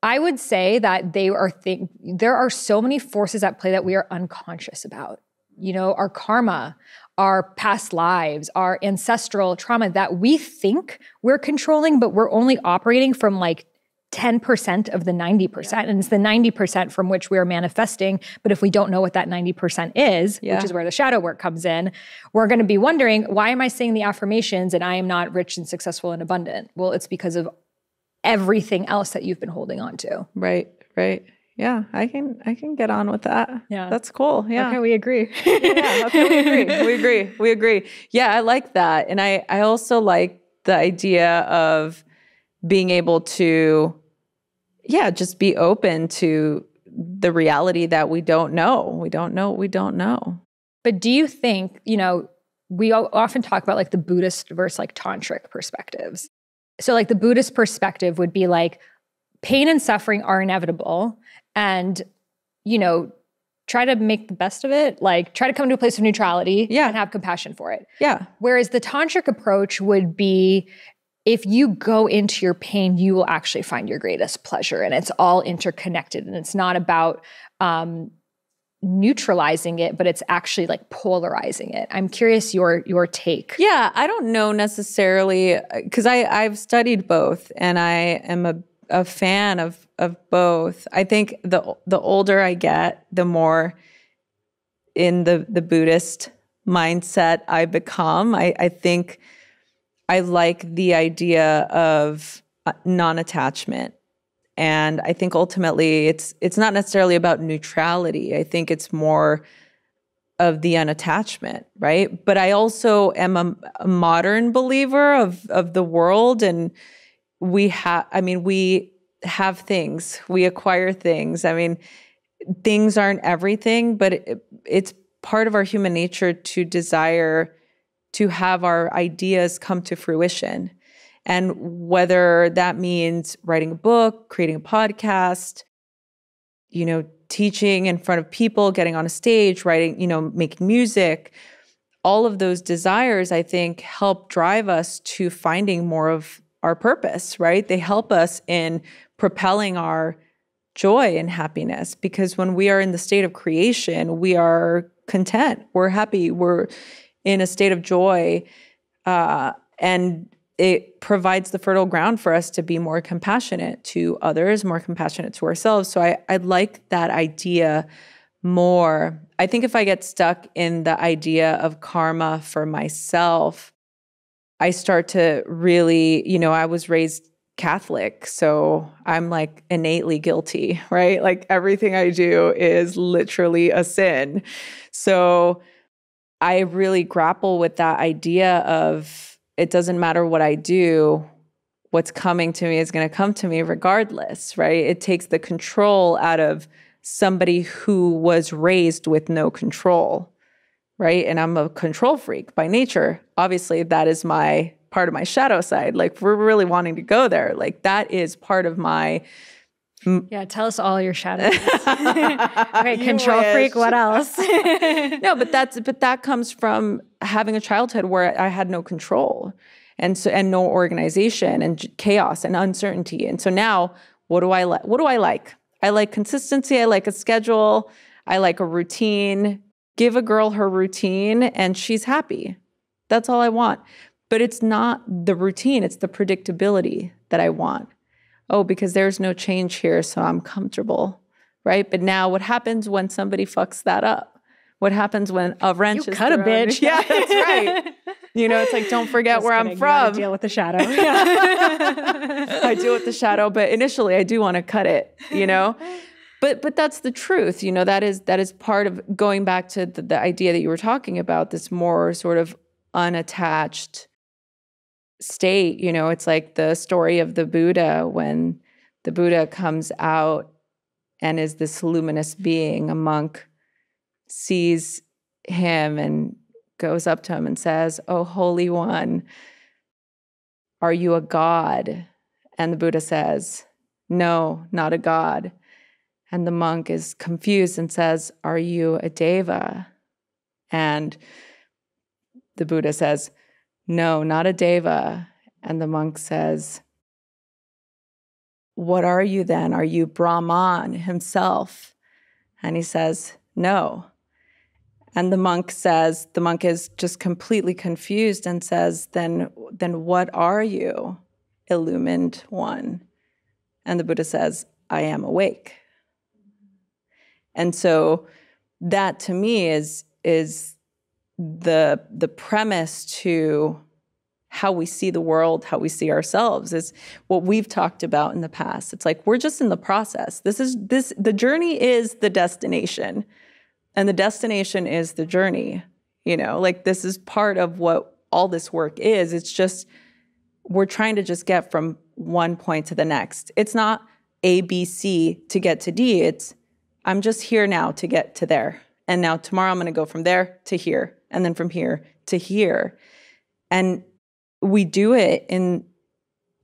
I would say that there are so many forces at play that we are unconscious about. Our karma, our past lives, our ancestral trauma that we think we're controlling, but we're only operating from like 10% of the 90%. And it's the 90% from which we are manifesting. But if we don't know what that 90% is, which is where the shadow work comes in, we're going to be wondering, why am I saying the affirmations and I am not rich and successful and abundant? Well, it's because of everything else that you've been holding on to. Right. Yeah, I can get on with that. Yeah. That's cool. Yeah. Okay, we agree. Yeah, okay, we agree. Yeah, I like that. And I also like the idea of being able to just be open to the reality that we don't know. We don't know. But do you think, we often talk about like the Buddhist versus like tantric perspectives. So like the Buddhist perspective would be like pain and suffering are inevitable, and, try to make the best of it, like try to come to a place of neutrality and have compassion for it. Yeah. Whereas the tantric approach would be, if you go into your pain, you will actually find your greatest pleasure, and it's all interconnected, and it's not about neutralizing it, but it's actually like polarizing it. I'm curious your take. Yeah, I don't know necessarily, because I've studied both, and I am a fan of both. I think the older I get, the more in the Buddhist mindset I become. I think I like the idea of non-attachment. And I think ultimately it's not necessarily about neutrality. I think it's more of the unattachment, right? But I also am a modern believer of the world, and we have things, we acquire things. I mean, things aren't everything, but it's part of our human nature to desire to have our ideas come to fruition. And whether that means writing a book, creating a podcast, teaching in front of people, getting on a stage, writing, making music, all of those desires, I think, help drive us to finding more of our purpose, right? They help us in propelling our joy and happiness, because when we are in the state of creation, we are content, we're happy, we're in a state of joy, and it provides the fertile ground for us to be more compassionate to others, more compassionate to ourselves. So I like that idea more. I think if I get stuck in the idea of karma for myself, I start to really, I was raised Catholic, so I'm like innately guilty, right? Like everything I do is literally a sin. So I really grapple with that idea of, it doesn't matter what I do, what's coming to me is going to come to me regardless, right? It takes the control out of somebody who was raised with no control, right? And I'm a control freak by nature. Obviously, that is my part of my shadow side. Like, we're really wanting to go there. Like, that is part of my... Yeah, tell us all your shadows. Okay, control freak, what else? No, but that comes from having a childhood where I had no control and no organization and chaos and uncertainty. And so now, what do I like? What do I like? I like consistency. I like a schedule. I like a routine. Give a girl her routine and she's happy. That's all I want. But it's not the routine, it's the predictability that I want. Oh, because there's no change here, so I'm comfortable, right? But now what happens when somebody fucks that up? What happens when a wrench is cut thrown? a bitch. Yeah, that's right. It's like, don't forget Just where kidding. I'm You gotta from. deal with the shadow. I deal with the shadow, but initially I do want to cut it, But that's the truth, that is part of going back to the idea that you were talking about, this more sort of unattached state. It's like the story of the Buddha, when the Buddha comes out and is this luminous being. A monk sees him and goes up to him and says, "Oh, Holy One, are you a god?" And the Buddha says, "No, not a god." And the monk is confused and says, "Are you a deva?" And the Buddha says, "No, not a deva." And the monk says, "What are you then? Are you Brahman himself?" And he says, "No." And the monk is just completely confused and says, then what are you, illumined one? And the Buddha says, "I am awake." And so that to me is the premise to how we see the world, how we see ourselves, is what we've talked about in the past. It's like, we're just in the process. The journey is the destination, and the destination is the journey. Like, this is part of what all this work is. It's just, we're trying to just get from one point to the next. It's not A, B, C to get to D. It's, I'm just here now to get to there. And now tomorrow I'm going to go from there to here, and then from here to here. And we do it in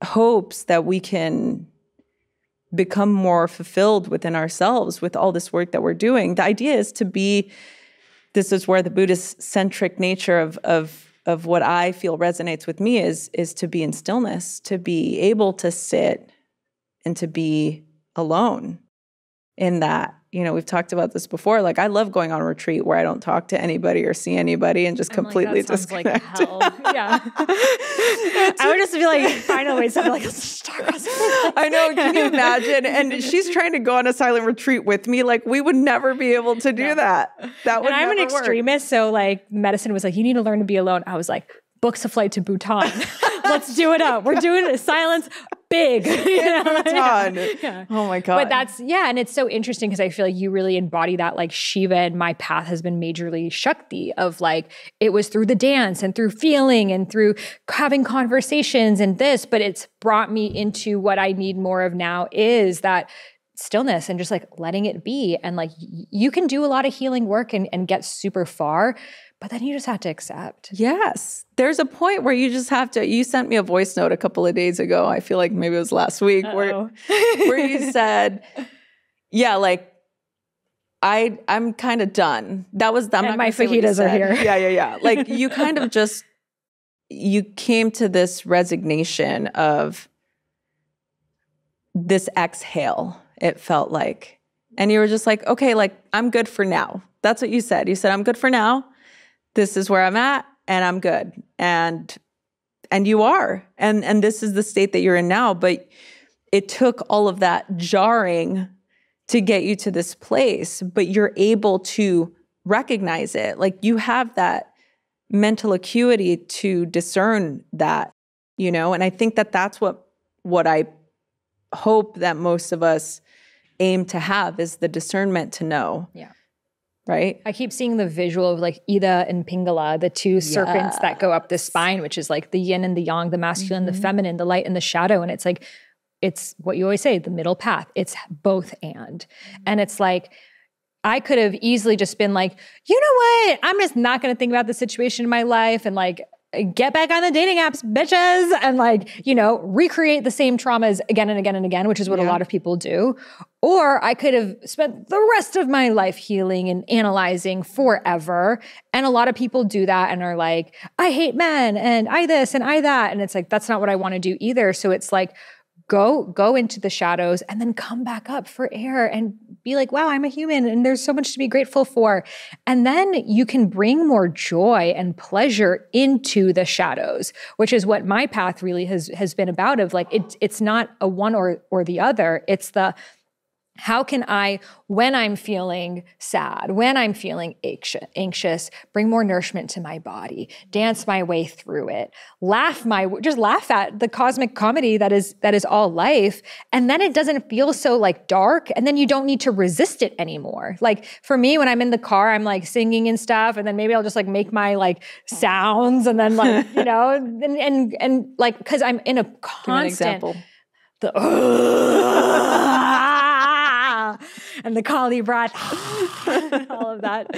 hopes that we can become more fulfilled within ourselves with all this work that we're doing. The idea is to be, this is where the Buddhist-centric nature of what I feel resonates with me is to be in stillness, to be able to sit and to be alone in that. We've talked about this before. Like, I love going on a retreat where I don't talk to anybody or see anybody and just completely disconnect. Like hell. Yeah. I would just be like, find a way to like, I know. Can you imagine? And she's trying to go on a silent retreat with me. Like, we would never be able to do that. That would. And I'm never an extremist, work. so like, medicine was like, you need to learn to be alone. I was like, books a flight to Bhutan. Let's do it up. We're doing it. Silence big. Bhutan. Yeah. Oh my God. But and it's so interesting because I feel like you really embody that. Like, Shiva and my path has been majorly Shakti, of like, it was through the dance and through feeling and through having conversations and this, but it's brought me into what I need more of now, is that stillness and just like letting it be. And like, you can do a lot of healing work and get super far, but then you just have to accept. Yes. There's a point where you just have to, you sent me a voice note a couple of days ago. I feel like maybe it was last week where you said, yeah, like, I'm kind of done. That was, I'm and my fajitas are here. Yeah. Like, you kind of just, you came to this resignation of this exhale, it felt like. And you were just like, okay, like, I'm good for now. That's what you said. You said, I'm good for now. This is where I'm at, and I'm good. And you are. And this is the state that you're in now. But it took all of that jarring to get you to this place. But you're able to recognize it. Like, you have that mental acuity to discern that, And I think that that's what I hope that most of us aim to have, is the discernment to know. Yeah. Right? I keep seeing the visual of like Ida and Pingala, the two serpents that go up the spine, which is like the yin and the yang, the masculine, the feminine, the light and the shadow. And it's like, it's what you always say, the middle path. It's both and. And it's like, I could have easily just been like, you know what? I'm just not going to think about the situation in my life and like, get back on the dating apps, bitches, and like, recreate the same traumas again and again and again, which is what a lot of people do. Or I could have spent the rest of my life healing and analyzing forever. And a lot of people do that and are like, I hate men and I this and I that. And it's like, that's not what I want to do either. So it's like, go into the shadows and then come back up for air and be like, wow, I'm a human and there's so much to be grateful for. And then you can bring more joy and pleasure into the shadows, which is what my path really has been about, of like, it's not a one or the other. It's How can I, when I'm feeling sad, when I'm feeling anxious, bring more nourishment to my body, dance my way through it, just laugh at the cosmic comedy that is all life. And then it doesn't feel so like dark, and then you don't need to resist it anymore. Like for me, when I'm in the car, I'm like singing and stuff, and then maybe I'll just like make my like sounds, and then like, you know, and like, cause I'm in a constant, and the Kali breath, all of that.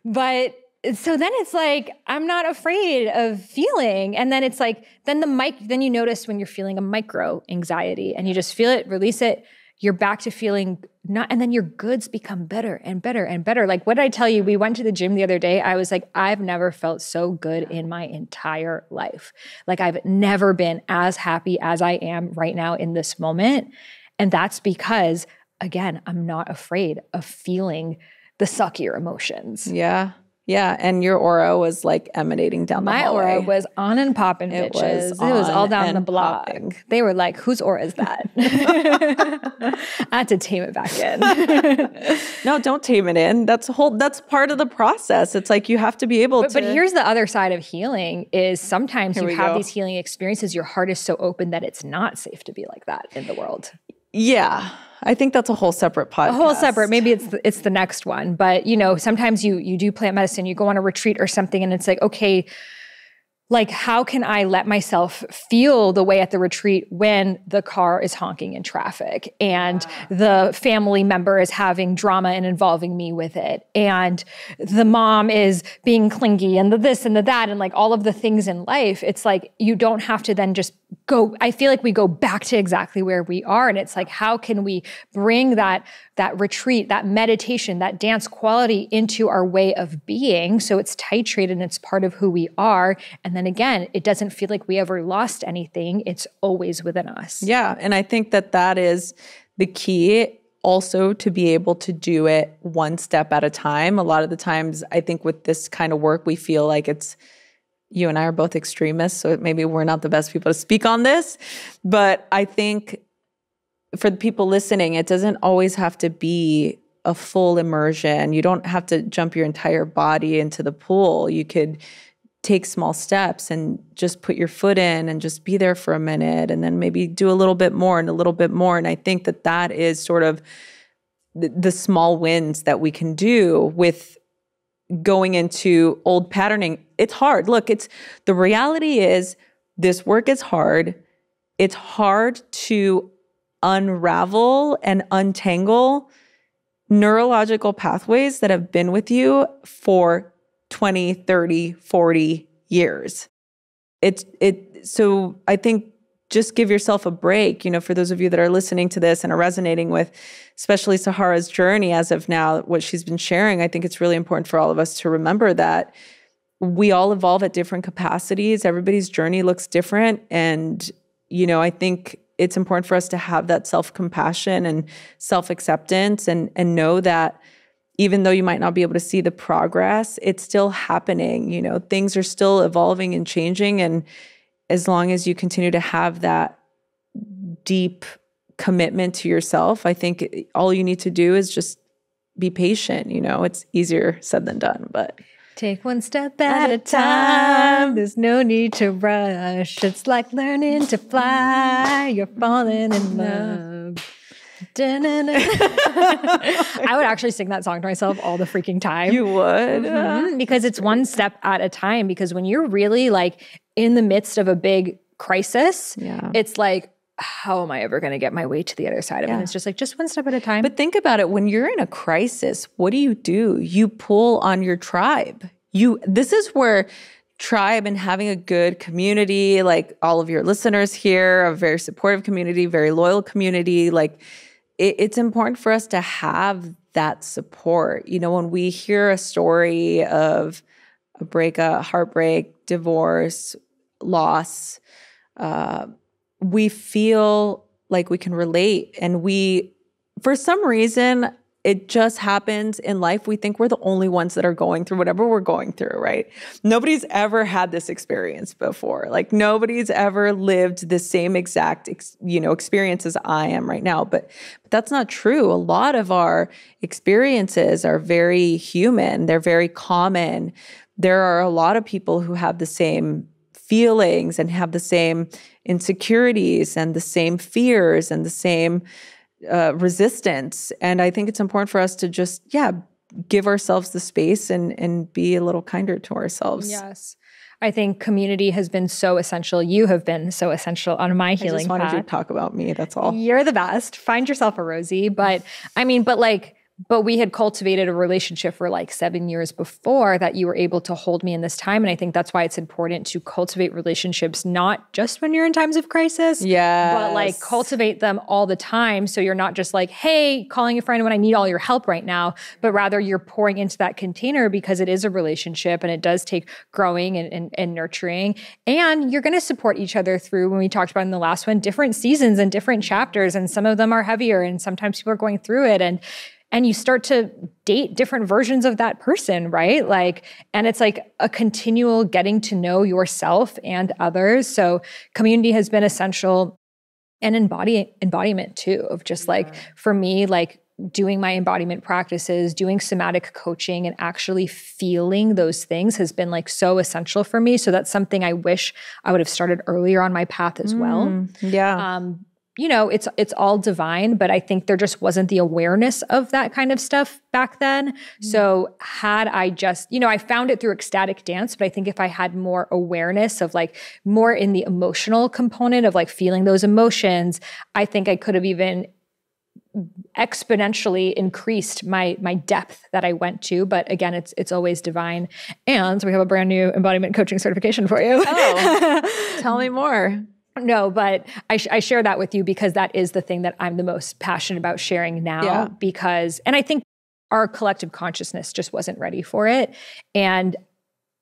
But so then it's like, I'm not afraid of feeling. And then it's like, then you notice when you're feeling a micro anxiety and you just feel it, release it, you're back to feeling and then your goods become better and better and better. Like, what did I tell you? We went to the gym the other day. I was like, I've never felt so good in my entire life. Like, I've never been as happy as I am right now in this moment. And that's because, again, I'm not afraid of feeling the suckier emotions. Yeah. Yeah. And your aura was like emanating down the hallway. My aura was on and popping, bitches. It was all down the block. Popping. They were like, whose aura is that? I had to tame it back in. No, don't tame it in. That's part of the process. It's like you have to be able to. But here's the other side of healing is sometimes you have these healing experiences. Your heart is so open that it's not safe to be like that in the world. Yeah. I think that's a whole separate podcast. Maybe it's the next one. But, you know, sometimes you do plant medicine, you go on a retreat or something, and it's like, okay, like, how can I let myself feel the way at the retreat when the car is honking in traffic and the family member is having drama and involving me with it, and the mom is being clingy, and the this and the that, and like all of the things in life. It's like, you don't have to then just go. I feel like we go back to exactly where we are. And it's like, how can we bring that retreat, that meditation, that dance quality into our way of being so it's titrated and it's part of who we are. And then again, it doesn't feel like we ever lost anything. It's always within us. Yeah. And I think that is the key also, to be able to do it one step at a time. A lot of the times, I think with this kind of work, we feel like you and I are both extremists, so maybe we're not the best people to speak on this. But I think for the people listening, it doesn't always have to be a full immersion. You don't have to jump your entire body into the pool. You could take small steps and just put your foot in and just be there for a minute, and then maybe do a little bit more and a little bit more. And I think that is sort of the small wins that we can do with going into old patterning. It's hard. Look, the reality is this work is hard. It's hard to unravel and untangle neurological pathways that have been with you for 20, 30, 40 years. So I think just give yourself a break, you know, for those of you that are listening to this and are resonating with, especially Sahara's journey as of now, what she's been sharing. I think it's really important for all of us to remember that we all evolve at different capacities. Everybody's journey looks different. And, you know, I think it's important for us to have that self-compassion and self-acceptance and know that even though you might not be able to see the progress, it's still happening. You know, things are still evolving and changing. And as long as you continue to have that deep commitment to yourself, I think all you need to do is just be patient. You know, it's easier said than done, but take one step at a time. There's no need to rush. It's like learning to fly. You're falling in love. I would actually sing that song to myself all the freaking time. You would? Mm-hmm. Because it's one step at a time. Because when you're really like in the midst of a big crisis, it's like, how am I ever going to get my way to the other side of it? And it's just like, just one step at a time. But think about it. When you're in a crisis, what do? You pull on your tribe. This is where tribe and having a good community, like all of your listeners here, a very supportive community, very loyal community, like it's important for us to have that support. You know, when we hear a story of a breakup, heartbreak, divorce, loss, we feel like we can relate. And for some reason, It just happens in life. We think we're the only ones that are going through whatever we're going through, right? Nobody's ever had this experience before. Like nobody's ever lived the same exact, experience as I am right now. But that's not true. A lot of our experiences are very human. They're very common. There are a lot of people who have the same feelings and have the same insecurities and the same fears and the same resistance. And I think it's important for us to just, give ourselves the space and be a little kinder to ourselves. Yes. I think community has been so essential. You have been so essential on my healing path. I just wanted you to talk about me. That's all. You're the best. Find yourself a Rosie. But we had cultivated a relationship for like 7 years before that you were able to hold me in this time. And I think that's why it's important to cultivate relationships, not just when you're in times of crisis, but like cultivate them all the time. So you're not just like, hey, calling a friend when I need all your help right now, but rather you're pouring into that container because it is a relationship and it does take growing and nurturing. And you're going to support each other through, when we talked about in the last one, different seasons and different chapters. And some of them are heavier and sometimes people are going through it. And you start to date different versions of that person, right? And it's like a continual getting to know yourself and others. So community has been essential, and embodiment too, of just for me, doing my embodiment practices, doing somatic coaching and actually feeling those things has been so essential for me. So that's something I wish I would have started earlier on my path as well. It's all divine, but I think there just wasn't the awareness of that kind of stuff back then. So had I just, I found it through ecstatic dance, but I think if I had more awareness of more in the emotional component of feeling those emotions, I think I could have even exponentially increased my depth that I went to. But again, it's always divine. And we have a brand new embodiment coaching certification for you. Oh, tell me more. No, but I share that with you because that is the thing that I'm the most passionate about sharing now and I think our collective consciousness just wasn't ready for it. And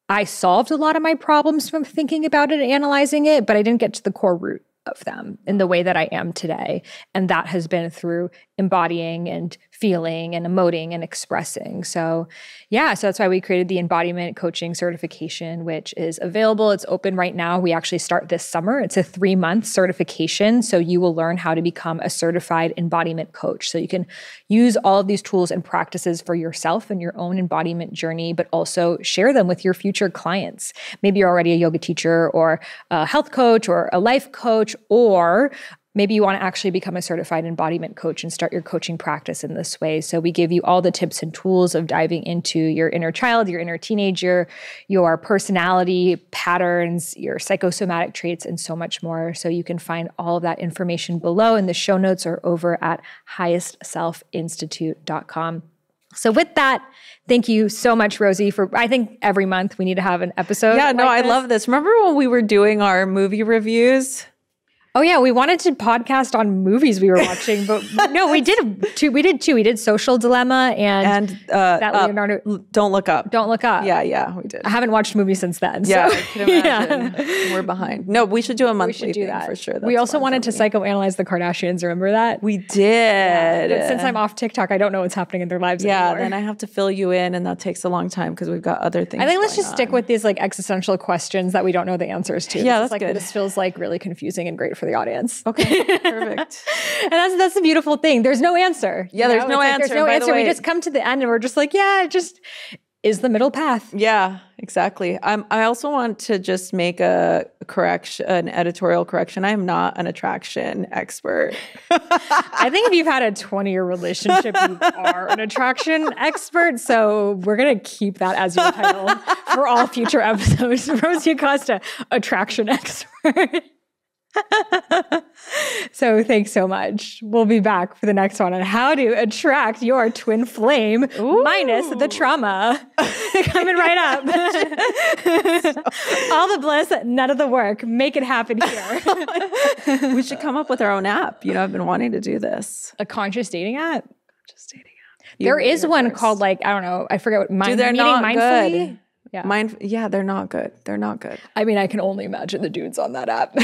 I solved a lot of my problems from thinking about it and analyzing it, but I didn't get to the core root of them in the way that I am today. And that has been through embodying and feeling and emoting and expressing. So that's why we created the Embodiment Coaching Certification, which is available. It's open right now. We actually start this summer. It's a 3-month certification. So you will learn how to become a certified embodiment coach. So you can use all of these tools and practices for yourself and your own embodiment journey, but also share them with your future clients. Maybe you're already a yoga teacher or a health coach or a life coach, or maybe you want to actually become a certified embodiment coach and start your coaching practice in this way. So we give you all the tips and tools of diving into your inner child, your inner teenager, your personality patterns, your psychosomatic traits, and so much more. So you can find all of that information below, and the show notes are over at highestselfinstitute.com. So with that, thank you so much, Rosie, I think every month we need to have an episode. Yeah, I love this. Remember when we were doing our movie reviews? Oh yeah, we wanted to podcast on movies we were watching, but no, we did two. We did Social Dilemma and that Leonardo. Don't Look Up. Don't Look Up. Yeah, we did. I haven't watched movies since then. Yeah, I can imagine. We're behind. No, we should do a monthly thing for sure. That's we also wanted to psychoanalyze the Kardashians. Remember that? We did. Yeah, but since I'm off TikTok, I don't know what's happening in their lives anymore. Then I have to fill you in, and that takes a long time because we've got other things. I think let's just stick with these existential questions that we don't know the answers to. Yeah, that's good. This feels really confusing and great for the audience. Okay, perfect. And that's the beautiful thing. There's no answer. Yeah, there's no answer. There's no answer. We just come to the end and we're just it just is the middle path. Yeah, exactly. I also want to just make an editorial correction. I am not an attraction expert. I think if you've had a 20-year relationship, you are an attraction expert. So we're going to keep that as your title for all future episodes. Rosie Acosta, attraction expert. So thanks so much. We'll be back for the next one on how to attract your twin flame minus the trauma. Coming right up. All the bliss, none of the work. Make it happen here. We should come up with our own app. I've been wanting to do this. A conscious dating app? Conscious dating app. There is one called I don't know, I forget what, they're not mindfully? Good. Yeah, they're not good. They're not good. I mean, I can only imagine the dudes on that app.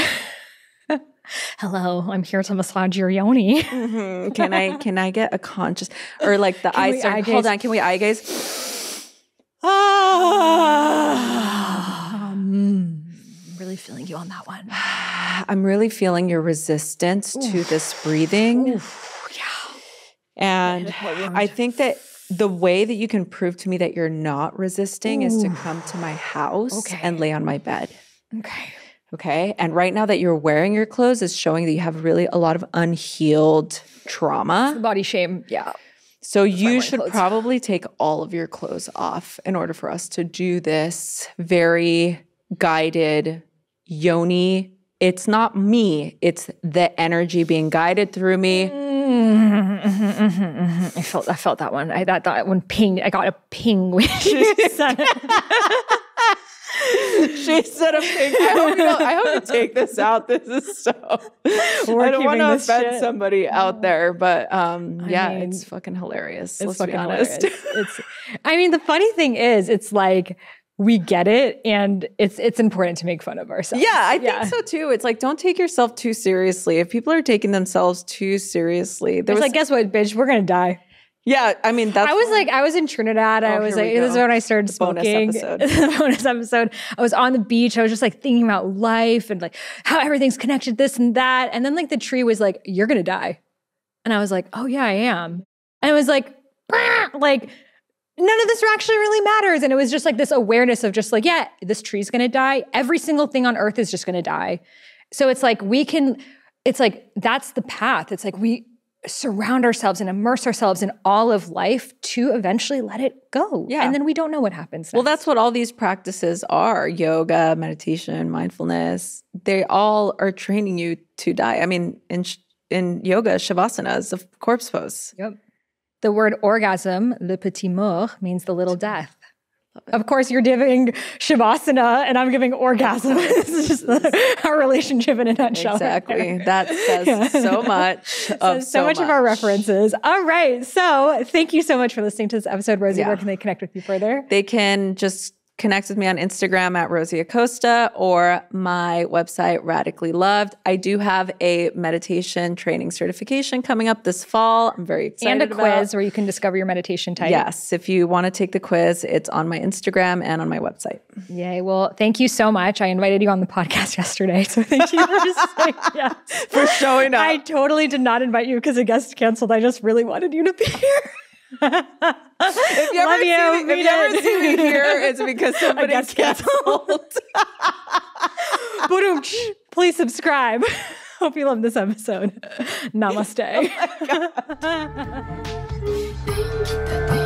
Hello, I'm here to massage your yoni. Can I get a conscious or like the eye start? Hold on, can we eye gaze? Really feeling you on that one. I'm really feeling your resistance to this breathing. Yeah. And I think that the way that you can prove to me that you're not resisting is to come to my house and lay on my bed. Okay. And right now that you're wearing your clothes is showing that you have really a lot of unhealed trauma. Body shame. Yeah. So you should probably take all of your clothes off in order for us to do this very guided yoni. It's not me. It's the energy being guided through me. I felt that one. That one ping. I got a ping when she said it. She said a ping. I hope you take this out. This is so. I don't want to offend somebody out there, but it's fucking hilarious. Let's be honest. I mean, the funny thing is, it's like we get it, and it's important to make fun of ourselves. Yeah, I think so too. It's like, don't take yourself too seriously. If people are taking themselves too seriously, it's like, guess what, bitch? We're gonna die. Yeah, I mean, that's. I was in Trinidad. I was like, this is when I started smoking. The bonus episode. I was on the beach. I was just like thinking about life and like how everything's connected, this and that. And then like the tree was like, you're gonna die. And I was like, oh yeah, I am. And it was like, like none of this actually really matters. And it was just like this awareness of just like, yeah, this tree's gonna die. Every single thing on earth is just gonna die. So it's like it's like, that's the path. It's like we surround ourselves and immerse ourselves in all of life to eventually let it go. Yeah. And then we don't know what happens next. Well, that's what all these practices are. Yoga, meditation, mindfulness. They all are training you to die. I mean, in yoga, Shavasana is a corpse pose. Yep. The word orgasm, le petit mort, means the little death. Of course, you're giving Shavasana and I'm giving orgasm. This is just our relationship in a nutshell. Exactly. That says so much. So much of our references. All right. So thank you so much for listening to this episode, Rosie. Where can they connect with you further? They can just connect with me on Instagram at Rosie Acosta or my website, Radically Loved. I do have a meditation training certification coming up this fall. I'm very excited about. And a quiz where you can discover your meditation type. Yes. If you want to take the quiz, it's on my Instagram and on my website. Yay. Well, thank you so much. I invited you on the podcast yesterday. So thank you for saying yes. For showing up. I totally did not invite you because a guest canceled. I just really wanted you to be here. If you ever see me here, it's because somebody canceled. Please subscribe. Hope you love this episode. Namaste. Oh my God.